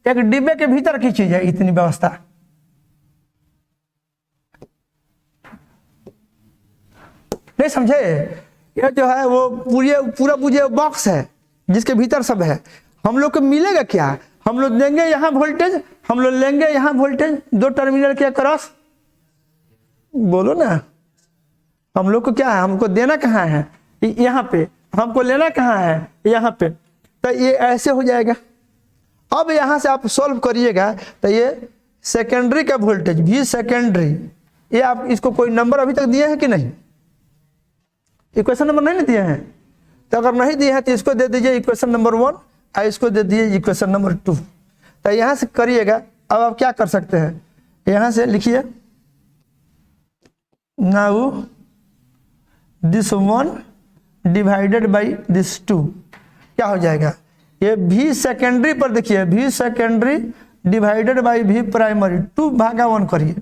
एक डिब्बे के भीतर की चीज है, इतनी व्यवस्था। नहीं समझे, ये जो है वो पूरा मुझे बॉक्स है जिसके भीतर सब है। हम लोग को मिलेगा क्या, हम लोग देंगे यहाँ वोल्टेज, हम लोग लेंगे यहाँ वोल्टेज, दो टर्मिनल के क्रॉस। बोलो ना, हम लोग को क्या है, हमको देना कहाँ है, यहाँ पे, हमको लेना कहाँ है, यहाँ पे। तो ये ऐसे हो जाएगा। अब यहाँ से आप सॉल्व करिएगा तो ये सेकेंडरी का वोल्टेज भी सेकेंडरी, ये आप इसको कोई नंबर अभी तक दिए हैं कि नहीं, इक्वेशन नंबर नहीं दिए हैं, तो अगर नहीं दिए हैं तो इसको दे दीजिए इक्वेशन नंबर 1 और इसको दे दीजिए इक्वेशन नंबर 2। तो यहाँ से करिएगा। अब आप क्या कर सकते हैं, यहाँ से लिखिए now this 1 divided by this 2, क्या हो जाएगा, ये भी सेकेंडरी पर देखिए, भी सेकेंडरी डिवाइडेड बाई भी प्राइमरी, 2/1 करिए।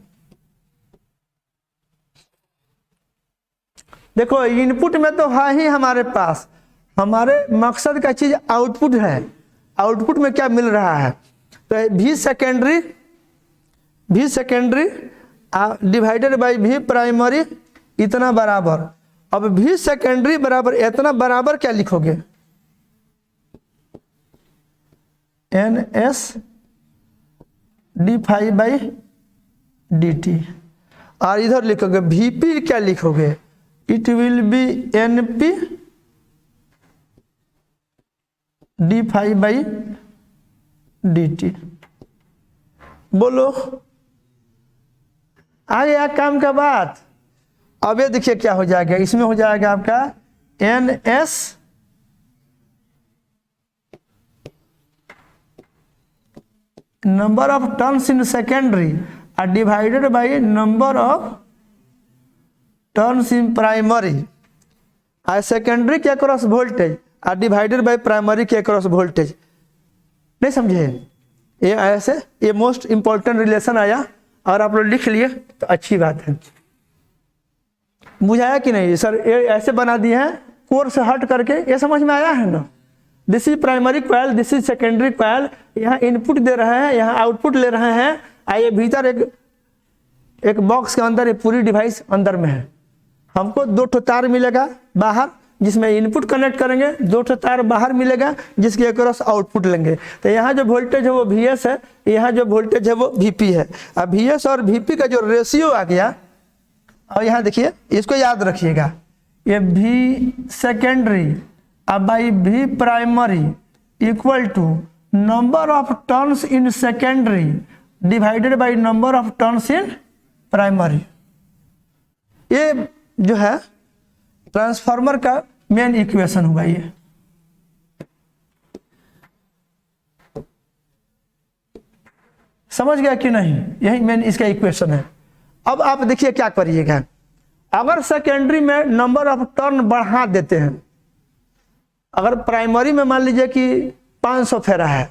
देखो इनपुट में तो है ही हमारे पास, हमारे मकसद का चीज आउटपुट है, आउटपुट में क्या मिल रहा है, तो भी सेकेंडरी डिवाइडेड बाई भी प्राइमरी इतना बराबर। अब भी सेकेंडरी बराबर इतना बराबर क्या लिखोगे, N S d phi by d t, और इधर लिखोगे वीपी क्या लिखोगे, it will be N P d phi by d t. बोलो आ गया काम का बात। अब ये देखिए क्या हो जाएगा, इसमें हो जाएगा आपका N S number of turns in secondary और divided by number of turns in primary, और सेकेंडरी के क्रॉस वोल्टेज और डिवाइडेड बाई प्राइमरी के क्रॉस वोल्टेज। नहीं समझे, ये ऐसे ये मोस्ट इंपॉर्टेंट रिलेशन आया और आप लोग लिख लिए तो अच्छी बात है। बुझाया कि नहीं सर, ये ऐसे बना दिए हैं कोर से हट करके, ये समझ में आया है ना। This is primary coil, this is secondary coil, यहाँ इनपुट दे रहे हैं, यहाँ आउटपुट ले रहे हैं, आइए भीतर एक बॉक्स के अंदर ये पूरी डिवाइस अंदर में है। हमको 2 ठो तार मिलेगा बाहर जिसमें इनपुट कनेक्ट करेंगे, 2 ठो तार बाहर मिलेगा जिसके क्रॉस आउटपुट लेंगे। तो यहाँ जो वोल्टेज है वो VS है, यहाँ जो वोल्टेज है वो VP है। अब VS और VP का जो रेशियो आ गया, और यहाँ देखिए इसको याद रखिएगा, ये V सेकेंडरी अब by V primary equal to number of turns in secondary divided by number of turns in primary. ये जो है ट्रांसफार्मर का मेन इक्वेशन हुआ ये। समझ गया कि नहीं, यही मेन इसका इक्वेशन है। अब आप देखिए क्या करिएगा, अगर सेकेंडरी में नंबर ऑफ टर्न बढ़ा देते हैं, अगर प्राइमरी में मान लीजिए कि 500 फेरा है,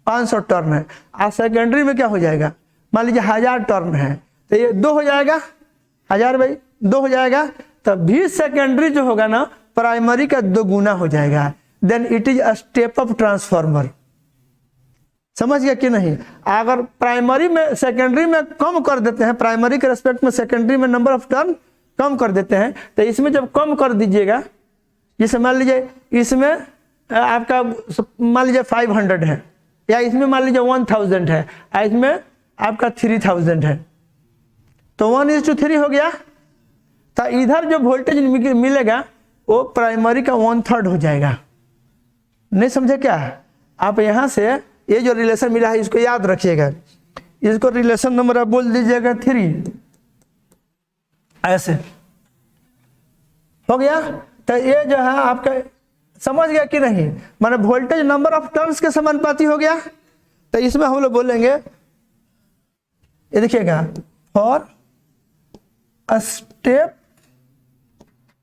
500 टर्न है, और सेकेंडरी में क्या हो जाएगा, मान लीजिए 1000 टर्न है, तो ये 2 हो जाएगा, 1000 बाई 2 हो जाएगा। तो भी सेकेंडरी जो होगा ना प्राइमरी का 2 गुना हो जाएगा, then it is a step up transformer. समझ गया कि नहीं? अगर प्राइमरी में सेकेंडरी में कम कर देते हैं, प्राइमरी के रेस्पेक्ट में सेकेंडरी में नंबर ऑफ टर्न कम कर देते हैं, तो इसमें जब कम कर दीजिएगा, जैसे मान लीजिए इसमें आपका मान लीजिए 500 है, या इसमें मान लीजिए 1000 है, इसमें आपका 3000 है, तो 1:3 हो गया। तो इधर जो वोल्टेज मिलेगा वो प्राइमरी का 1/3 हो जाएगा। नहीं समझे क्या? आप यहाँ से ये जो रिलेशन मिला है इसको याद रखिएगा, इसको रिलेशन नंबर आप बोल दीजिएगा 3, ऐसे हो गया। तो ये जो है आपका, समझ गया कि नहीं? माने वोल्टेज नंबर ऑफ टर्न्स के समानुपाती हो गया। तो इसमें हम लोग बोलेंगे, ये देखिएगा, for a step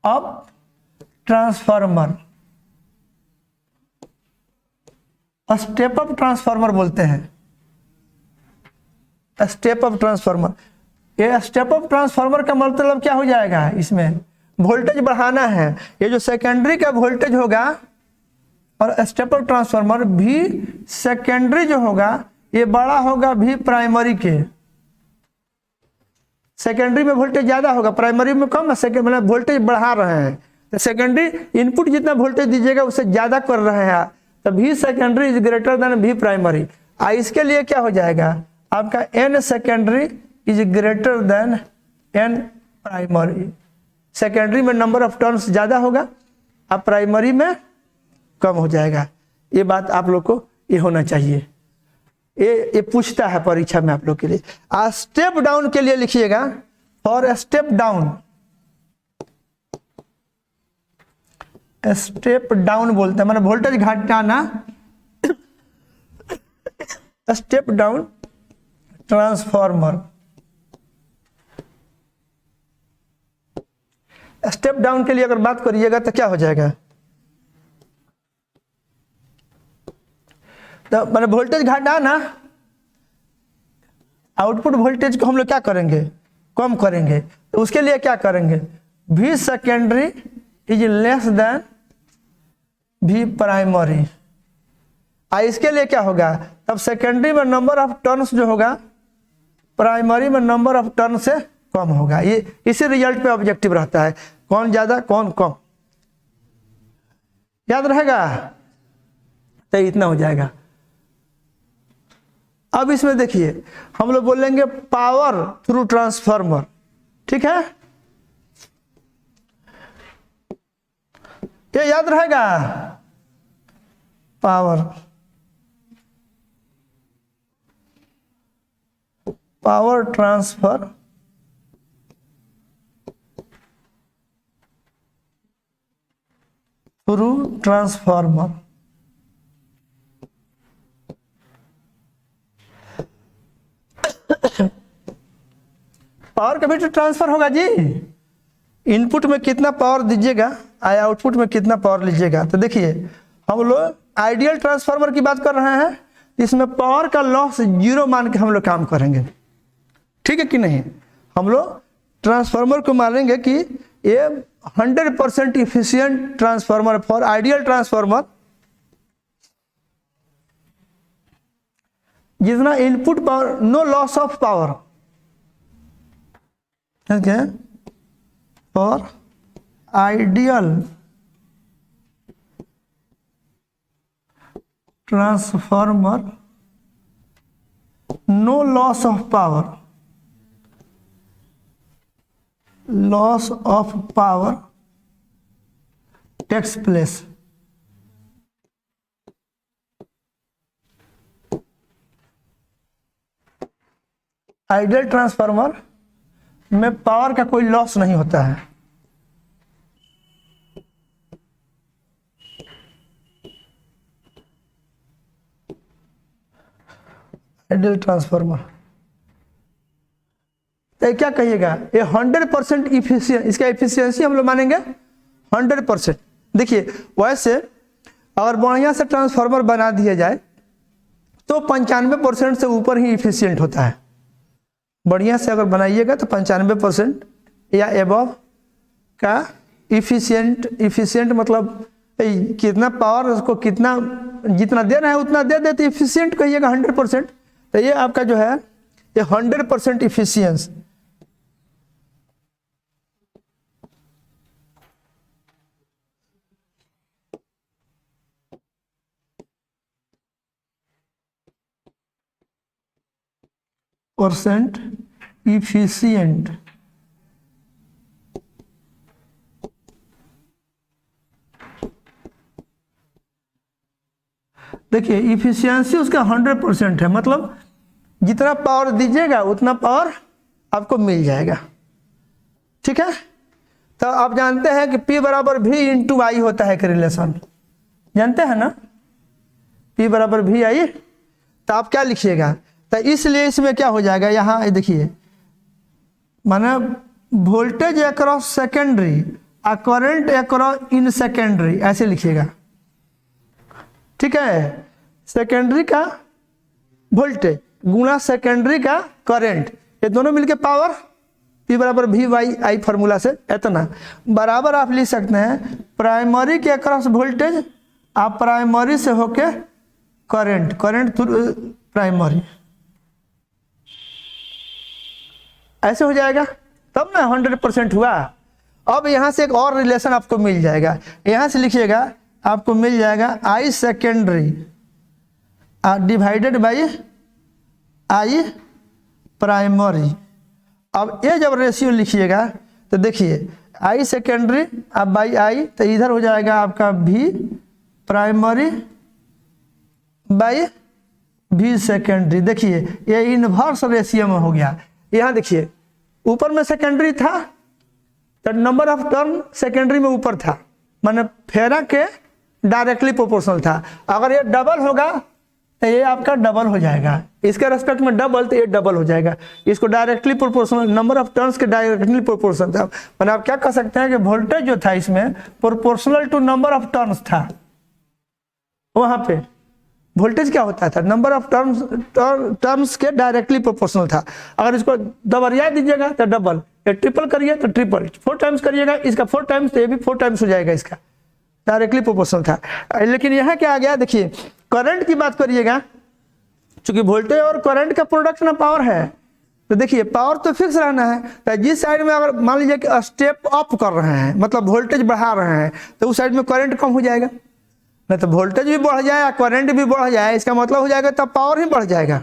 up transformer, step up transformer बोलते हैं, स्टेप अप ट्रांसफार्मर। ये स्टेप अप ट्रांसफार्मर का मतलब क्या हो जाएगा? इसमें वोल्टेज बढ़ाना है, ये जो सेकेंडरी का वोल्टेज होगा, और स्टेप अप ट्रांसफार्मर भी सेकेंडरी जो होगा ये बड़ा होगा भी प्राइमरी के। सेकेंडरी में वोल्टेज ज्यादा होगा, प्राइमरी में कम है, सेकेंड मतलब वोल्टेज बढ़ा रहे हैं, तो सेकेंडरी इनपुट जितना वोल्टेज दीजिएगा उससे ज्यादा कर रहे हैं, तो V secondary is greater than V primary. इसके लिए क्या हो जाएगा आपका, N secondary is greater than N primary. Secondary में नंबर ऑफ टर्न्स ज्यादा होगा, अब प्राइमरी में कम हो जाएगा। ये बात आप लोग को ये होना चाहिए, ये पूछता है परीक्षा में आप लोग के लिए। स्टेप डाउन के लिए लिखिएगा, for step down, step down बोलते हैं, मतलब वोल्टेज घटाना, step down transformer. Step down के लिए अगर बात करिएगा तो क्या हो जाएगा, तो मैंने वोल्टेज घटाना, आउटपुट वोल्टेज को हम लोग क्या करेंगे, कम करेंगे, तो उसके लिए क्या करेंगे, भी secondary is less than V primary. इसके लिए क्या होगा, तब सेकेंडरी में नंबर ऑफ टर्न्स जो होगा प्राइमरी में नंबर ऑफ टर्न से कम होगा। ये इसी रिजल्ट पे ऑब्जेक्टिव रहता है, कौन ज्यादा कौन कम, याद रहेगा? तो इतना हो जाएगा। अब इसमें देखिए हम लोग बोलेंगे पावर थ्रू ट्रांसफार्मर, ठीक है? ये याद रहेगा, power, power transfer through transformer. Power का भी तो ट्रांसफर होगा जी, इनपुट में कितना पावर दीजिएगा, आउटपुट में कितना पावर लीजिएगा। तो देखिए हम लोग आइडियल ट्रांसफार्मर की बात कर रहे हैं, इसमें पावर का लॉस 0 मान के हम लोग काम करेंगे, ठीक है कि नहीं? हम लोग ट्रांसफार्मर को मानेंगे कि ये 100% efficient transformer. For ideal transformer जितना input power, no loss of power, ठीक है? For ideal transformer no loss of power, loss of power takes place। Ideal transformer में पावर का कोई लॉस नहीं होता है। आइडियल ट्रांसफार्मर तो क्या कहिएगा, ये 100% इफिशियंट, इसका इफिशियंसी हम लोग मानेंगे 100%। देखिए वैसे अगर बढ़िया से ट्रांसफार्मर बना दिया जाए तो 95% से ऊपर ही इफिशियंट होता है। बढ़िया से अगर बनाइएगा तो 95% या एबव का इफिशिएंट मतलब कितना पावर उसको कितना जितना देना है उतना दे देते, इफिशिएंट कहिएगा 100%। तो ये आपका जो है ये 100% इफिशियंस। Percent efficient. देखिए इफिशियंसी उसका 100% है, मतलब जितना पावर दीजिएगा उतना पावर आपको मिल जाएगा। ठीक है, तो आप जानते हैं कि P बराबर V इंटू आई होता है, रिलेशन जानते हैं ना, P बराबर VI। तो आप क्या लिखिएगा, तो इसलिए इसमें क्या हो जाएगा, यहाँ देखिए माना वोल्टेज अक्रॉस सेकेंडरी और करंट अक्रॉस इन सेकेंडरी, ऐसे लिखिएगा। ठीक है, सेकेंडरी का वोल्टेज गुणा सेकेंडरी का करंट, ये दोनों मिलके पावर P बराबर VI फार्मूला से इतना बराबर आप लिख सकते हैं प्राइमरी के अक्रॉस वोल्टेज आप प्राइमरी से होके करंट प्राइमरी, ऐसे हो जाएगा तब ना 100% हुआ। अब यहाँ से एक और रिलेशन आपको मिल जाएगा, यहाँ से लिखिएगा आपको मिल जाएगा I secondary divided by I primary. अब ये जब रेशियो लिखिएगा तो देखिए I सेकेंडरी अब बाई I, तो इधर हो जाएगा आपका V primary by V secondary. देखिए ये इन्वर्स रेशियो में हो गया। यहाँ देखिए ऊपर में सेकेंडरी था तो नंबर ऑफ टर्न सेकेंडरी में ऊपर था, माने फेरा के डायरेक्टली प्रोपोर्शनल था। अगर ये डबल होगा तो ये आपका डबल हो जाएगा, इसके रेस्पेक्ट में डबल तो ये डबल हो जाएगा। इसको directly proportional number of turns के डायरेक्टली प्रोपोर्शनल था, माने आप क्या कह सकते हैं कि वोल्टेज जो था इसमें proportional to number of turns था। वहां पे वोल्टेज क्या होता था, नंबर ऑफ टर्म्स के डायरेक्टली प्रोपोर्शनल था। अगर इसको दबरिया दीजिएगा तो डबल, या ट्रिपल करिए तो ट्रिपल, 4 टाइम्स करिएगा इसका 4 टाइम्स तो ये भी 4 टाइम्स हो जाएगा, इसका डायरेक्टली प्रोपोर्शनल था। लेकिन यहाँ क्या आ गया, देखिए करंट की बात करिएगा, चूंकि वोल्टेज और करंट का प्रोडक्ट ना पावर है, तो देखिए पावर तो फिक्स रहना है। तो जिस साइड में अगर मान लीजिए कि स्टेप अप कर रहे हैं मतलब वोल्टेज बढ़ा रहे हैं, तो उस साइड में करंट कम हो जाएगा, नहीं तो वोल्टेज भी बढ़ जाए करंट भी बढ़ जाए, इसका मतलब हो जाएगा तब पावर ही बढ़ जाएगा।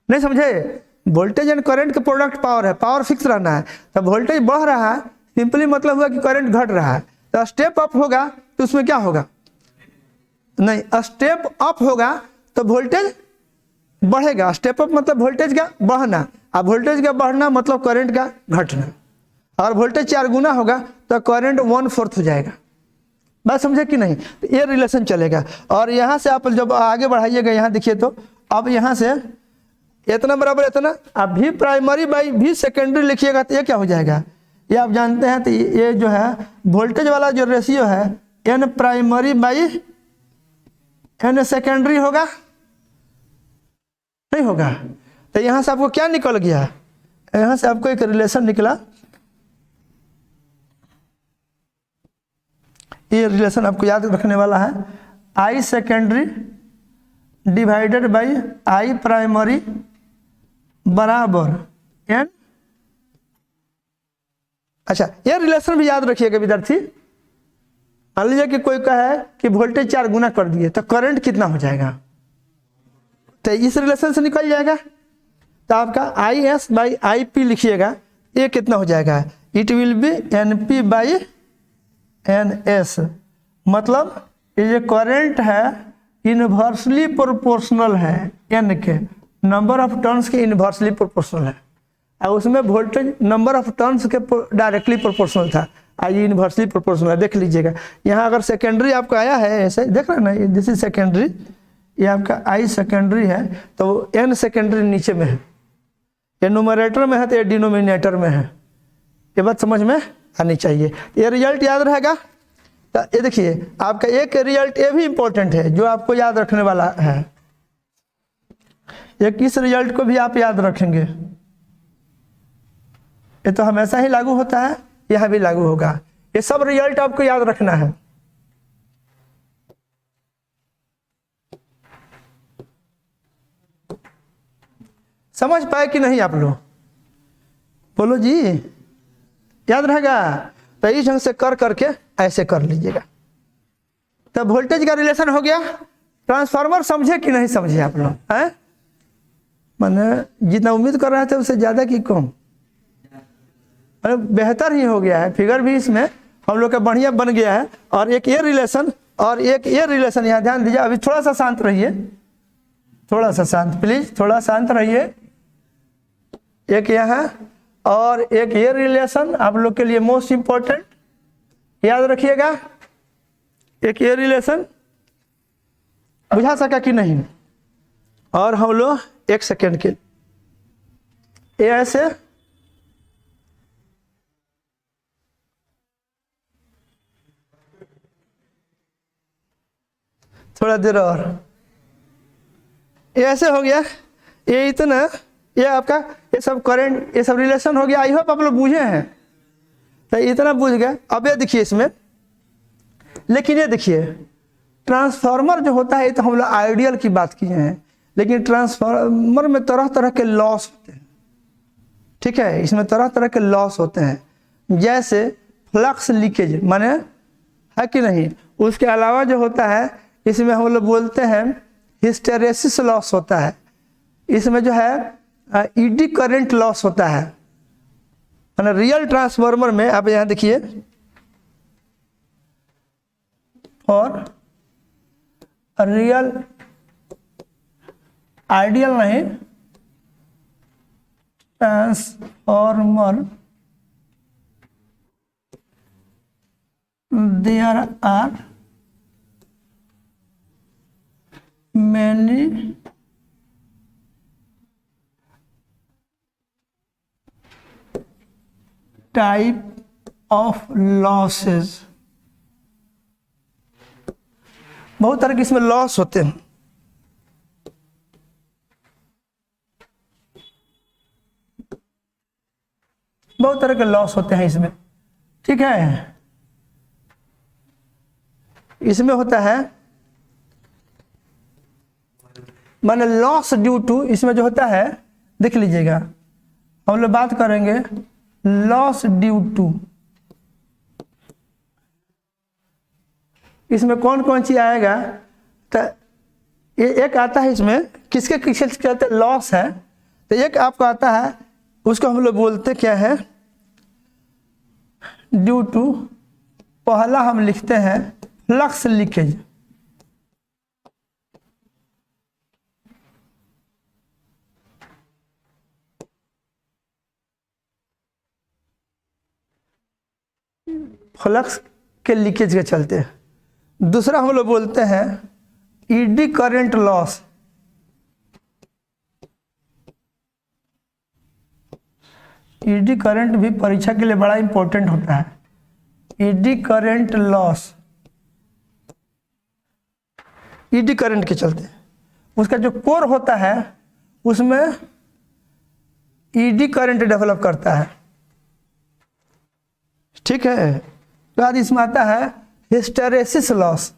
नहीं समझे, वोल्टेज एंड करंट का प्रोडक्ट पावर है, पावर फिक्स रहना है। तब वोल्टेज बढ़ रहा है सिंपली मतलब हुआ कि करंट घट रहा है, तो स्टेप अप होगा तो उसमें क्या होगा, नहीं स्टेप अप होगा तो वोल्टेज बढ़ेगा। स्टेप अप मतलब वोल्टेज का बढ़ना, अब वोल्टेज का बढ़ना मतलब करंट का घटना। अगर वोल्टेज 4 गुना होगा तो करंट 1/4 हो जाएगा। बात समझे कि नहीं, तो ये रिलेशन चलेगा। और यहाँ से आप जब आगे बढ़ाइएगा, यहाँ देखिए तो अब यहाँ से इतना बराबर इतना, आप V primary by V secondary लिखिएगा तो ये क्या हो जाएगा, ये आप जानते हैं। तो ये जो है वोल्टेज वाला जो रेशियो है N primary by N secondary होगा, नहीं होगा। तो यहाँ से आपको क्या निकल गया, यहाँ से आपको एक रिलेशन निकला, ये रिलेशन आपको याद रखने वाला है, I secondary divided by I primary बराबर N। अच्छा ये रिलेशन भी याद रखिएगा विद्यार्थी। मान लीजिए कि कोई कहे कि वोल्टेज 4 गुना कर दिए तो करंट कितना हो जाएगा, तो इस रिलेशन से निकल जाएगा। तो आपका IS बाई IP लिखिएगा, ये कितना हो जाएगा, it will B NP by NS। मतलब ये करंट है इन्वर्सली प्रोपोर्शनल है, N के नंबर ऑफ टर्न्स के इन्वर्सली प्रोपोर्शनल है, और उसमें वोल्टेज नंबर ऑफ टर्न्स के डायरेक्टली प्रोपोर्शनल था, आई इन्वर्सली प्रोपोर्शनल है। देख लीजिएगा यहाँ अगर सेकेंडरी आपको आया है ऐसे देख रहे ना, दिस इज सेकेंडरी, ये आपका I सेकेंडरी है तो N सेकेंडरी नीचे में है, ये न्यूमरेटर में है तो ये डिनोमिनेटर में है। ये बात समझ में आनी चाहिए, ये रिजल्ट याद रहेगा। तो ये देखिए आपका एक रिजल्ट ये भी इंपॉर्टेंट है जो आपको याद रखने वाला है, ये किस रिजल्ट को भी आप याद रखेंगे, ये तो हमेशा ही लागू होता है, यह भी लागू होगा। ये सब रिजल्ट आपको याद रखना है। समझ पाए कि नहीं आप लोग? बोलो जी, याद रहेगा? तो इस ढंग से कर करके ऐसे कर लीजिएगा। तो वोल्टेज का रिलेशन हो गया। ट्रांसफार्मर समझे कि नहीं समझे आप लोग? हैं? मैंने जितना उम्मीद कर रहे थे उससे ज़्यादा कि कम, बेहतर ही हो गया है। फिगर भी इसमें हम लोग का बढ़िया बन गया है। और एक ये रिलेशन और एक ये रिलेशन, यहाँ ध्यान दीजिए। अभी थोड़ा सा शांत रहिए, थोड़ा सा शांत प्लीज, थोड़ा शांत रहिए। एक यहाँ और एक ये रिलेशन आप लोग के लिए मोस्ट इंपॉर्टेंट, याद रखिएगा। एक ये रिलेशन बुझा सका कि नहीं? और हम लोग 1 सेकेंड के ये ऐसे थोड़ा देर और ये ऐसे हो गया। ये इतना, ये आपका ये सब करंट, ये सब रिलेशन हो गया। आई होप आप लोग बुझे हैं। तो इतना बुझ गया। अब ये देखिए इसमें, लेकिन ये देखिए ट्रांसफार्मर जो होता है, ये तो हम लोग आइडियल की बात किए हैं, लेकिन ट्रांसफार्मर में तरह तरह के लॉस होते हैं। ठीक है, इसमें तरह तरह के लॉस होते हैं, जैसे फ्लक्स लीकेज, माने है कि नहीं। उसके अलावा जो होता है इसमें हम लोग बोलते हैं हिस्टेरेसिस लॉस होता है। इसमें जो है ईडी करंट लॉस होता है। माने रियल ट्रांसफार्मर में आप यहाँ देखिए, और रियल आइडियल नहीं, transformer there are many type of losses, बहुत तरह के इसमें लॉस होते हैं। बहुत तरह के लॉस होते हैं इसमें। ठीक है, इसमें होता है माने लॉस ड्यू टू, इसमें जो होता है देख लीजिएगा, हम लोग बात करेंगे लॉस ड्यू टू। इसमें कौन कौन सी आएगा? तो ये एक आता है इसमें, किसके किसके कहते हैं लॉस है। तो एक आपको आता है, उसको हम लोग बोलते क्या है, ड्यू टू। पहला हम लिखते हैं फ्लक्स लीकेज। फ्लक्स के लीकेज के चलते। दूसरा हम लोग बोलते हैं eddy current loss. Eddy current भी परीक्षा के लिए बड़ा इंपॉर्टेंट होता है। Eddy current loss, eddy current के चलते उसका जो कोर होता है उसमें ईडी करंट डेवलप करता है। ठीक है, बाद इसमें आता है हिस्टेरेसिस लॉस।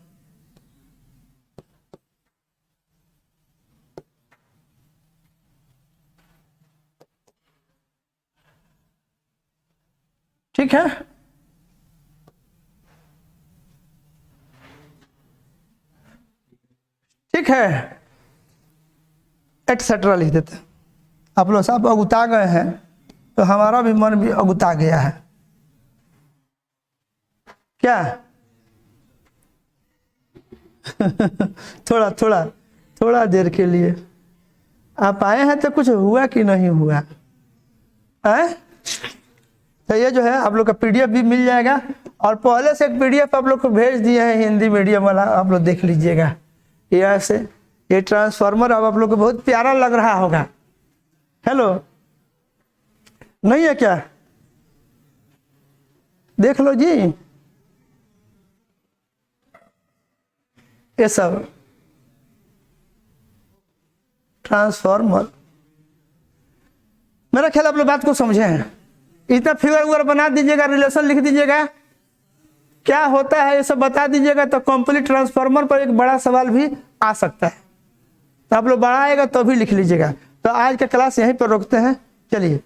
ठीक है, ठीक है, एटसेट्रा लिख देते हैं। आप लोग सब अगुता गए हैं, तो हमारा भी मन भी अगुता गया है। क्या थोड़ा थोड़ा थोड़ा देर के लिए आप आए हैं, तो कुछ हुआ कि नहीं हुआ है? तो ये जो है आप लोग का पीडीएफ भी मिल जाएगा, और पहले से एक पीडीएफ आप लोग को भेज दिए हैं हिंदी मीडियम वाला, आप लोग देख लीजिएगा। ये ऐसे ये ट्रांसफार्मर अब आप लोग को बहुत प्यारा लग रहा होगा। हेलो, नहीं है क्या? देख लो जी, ये सब ट्रांसफार्मर। मेरा ख्याल आप लोग बात को समझे हैं। इतना फिगर वगैरह बना दीजिएगा, रिलेशन लिख दीजिएगा, क्या होता है ये सब बता दीजिएगा, तो कंप्लीट ट्रांसफार्मर पर एक बड़ा सवाल भी आ सकता है, तो आप लोग बड़ा आएगा तो भी लिख लीजिएगा। तो आज का क्लास यहीं पर रोकते हैं, चलिए।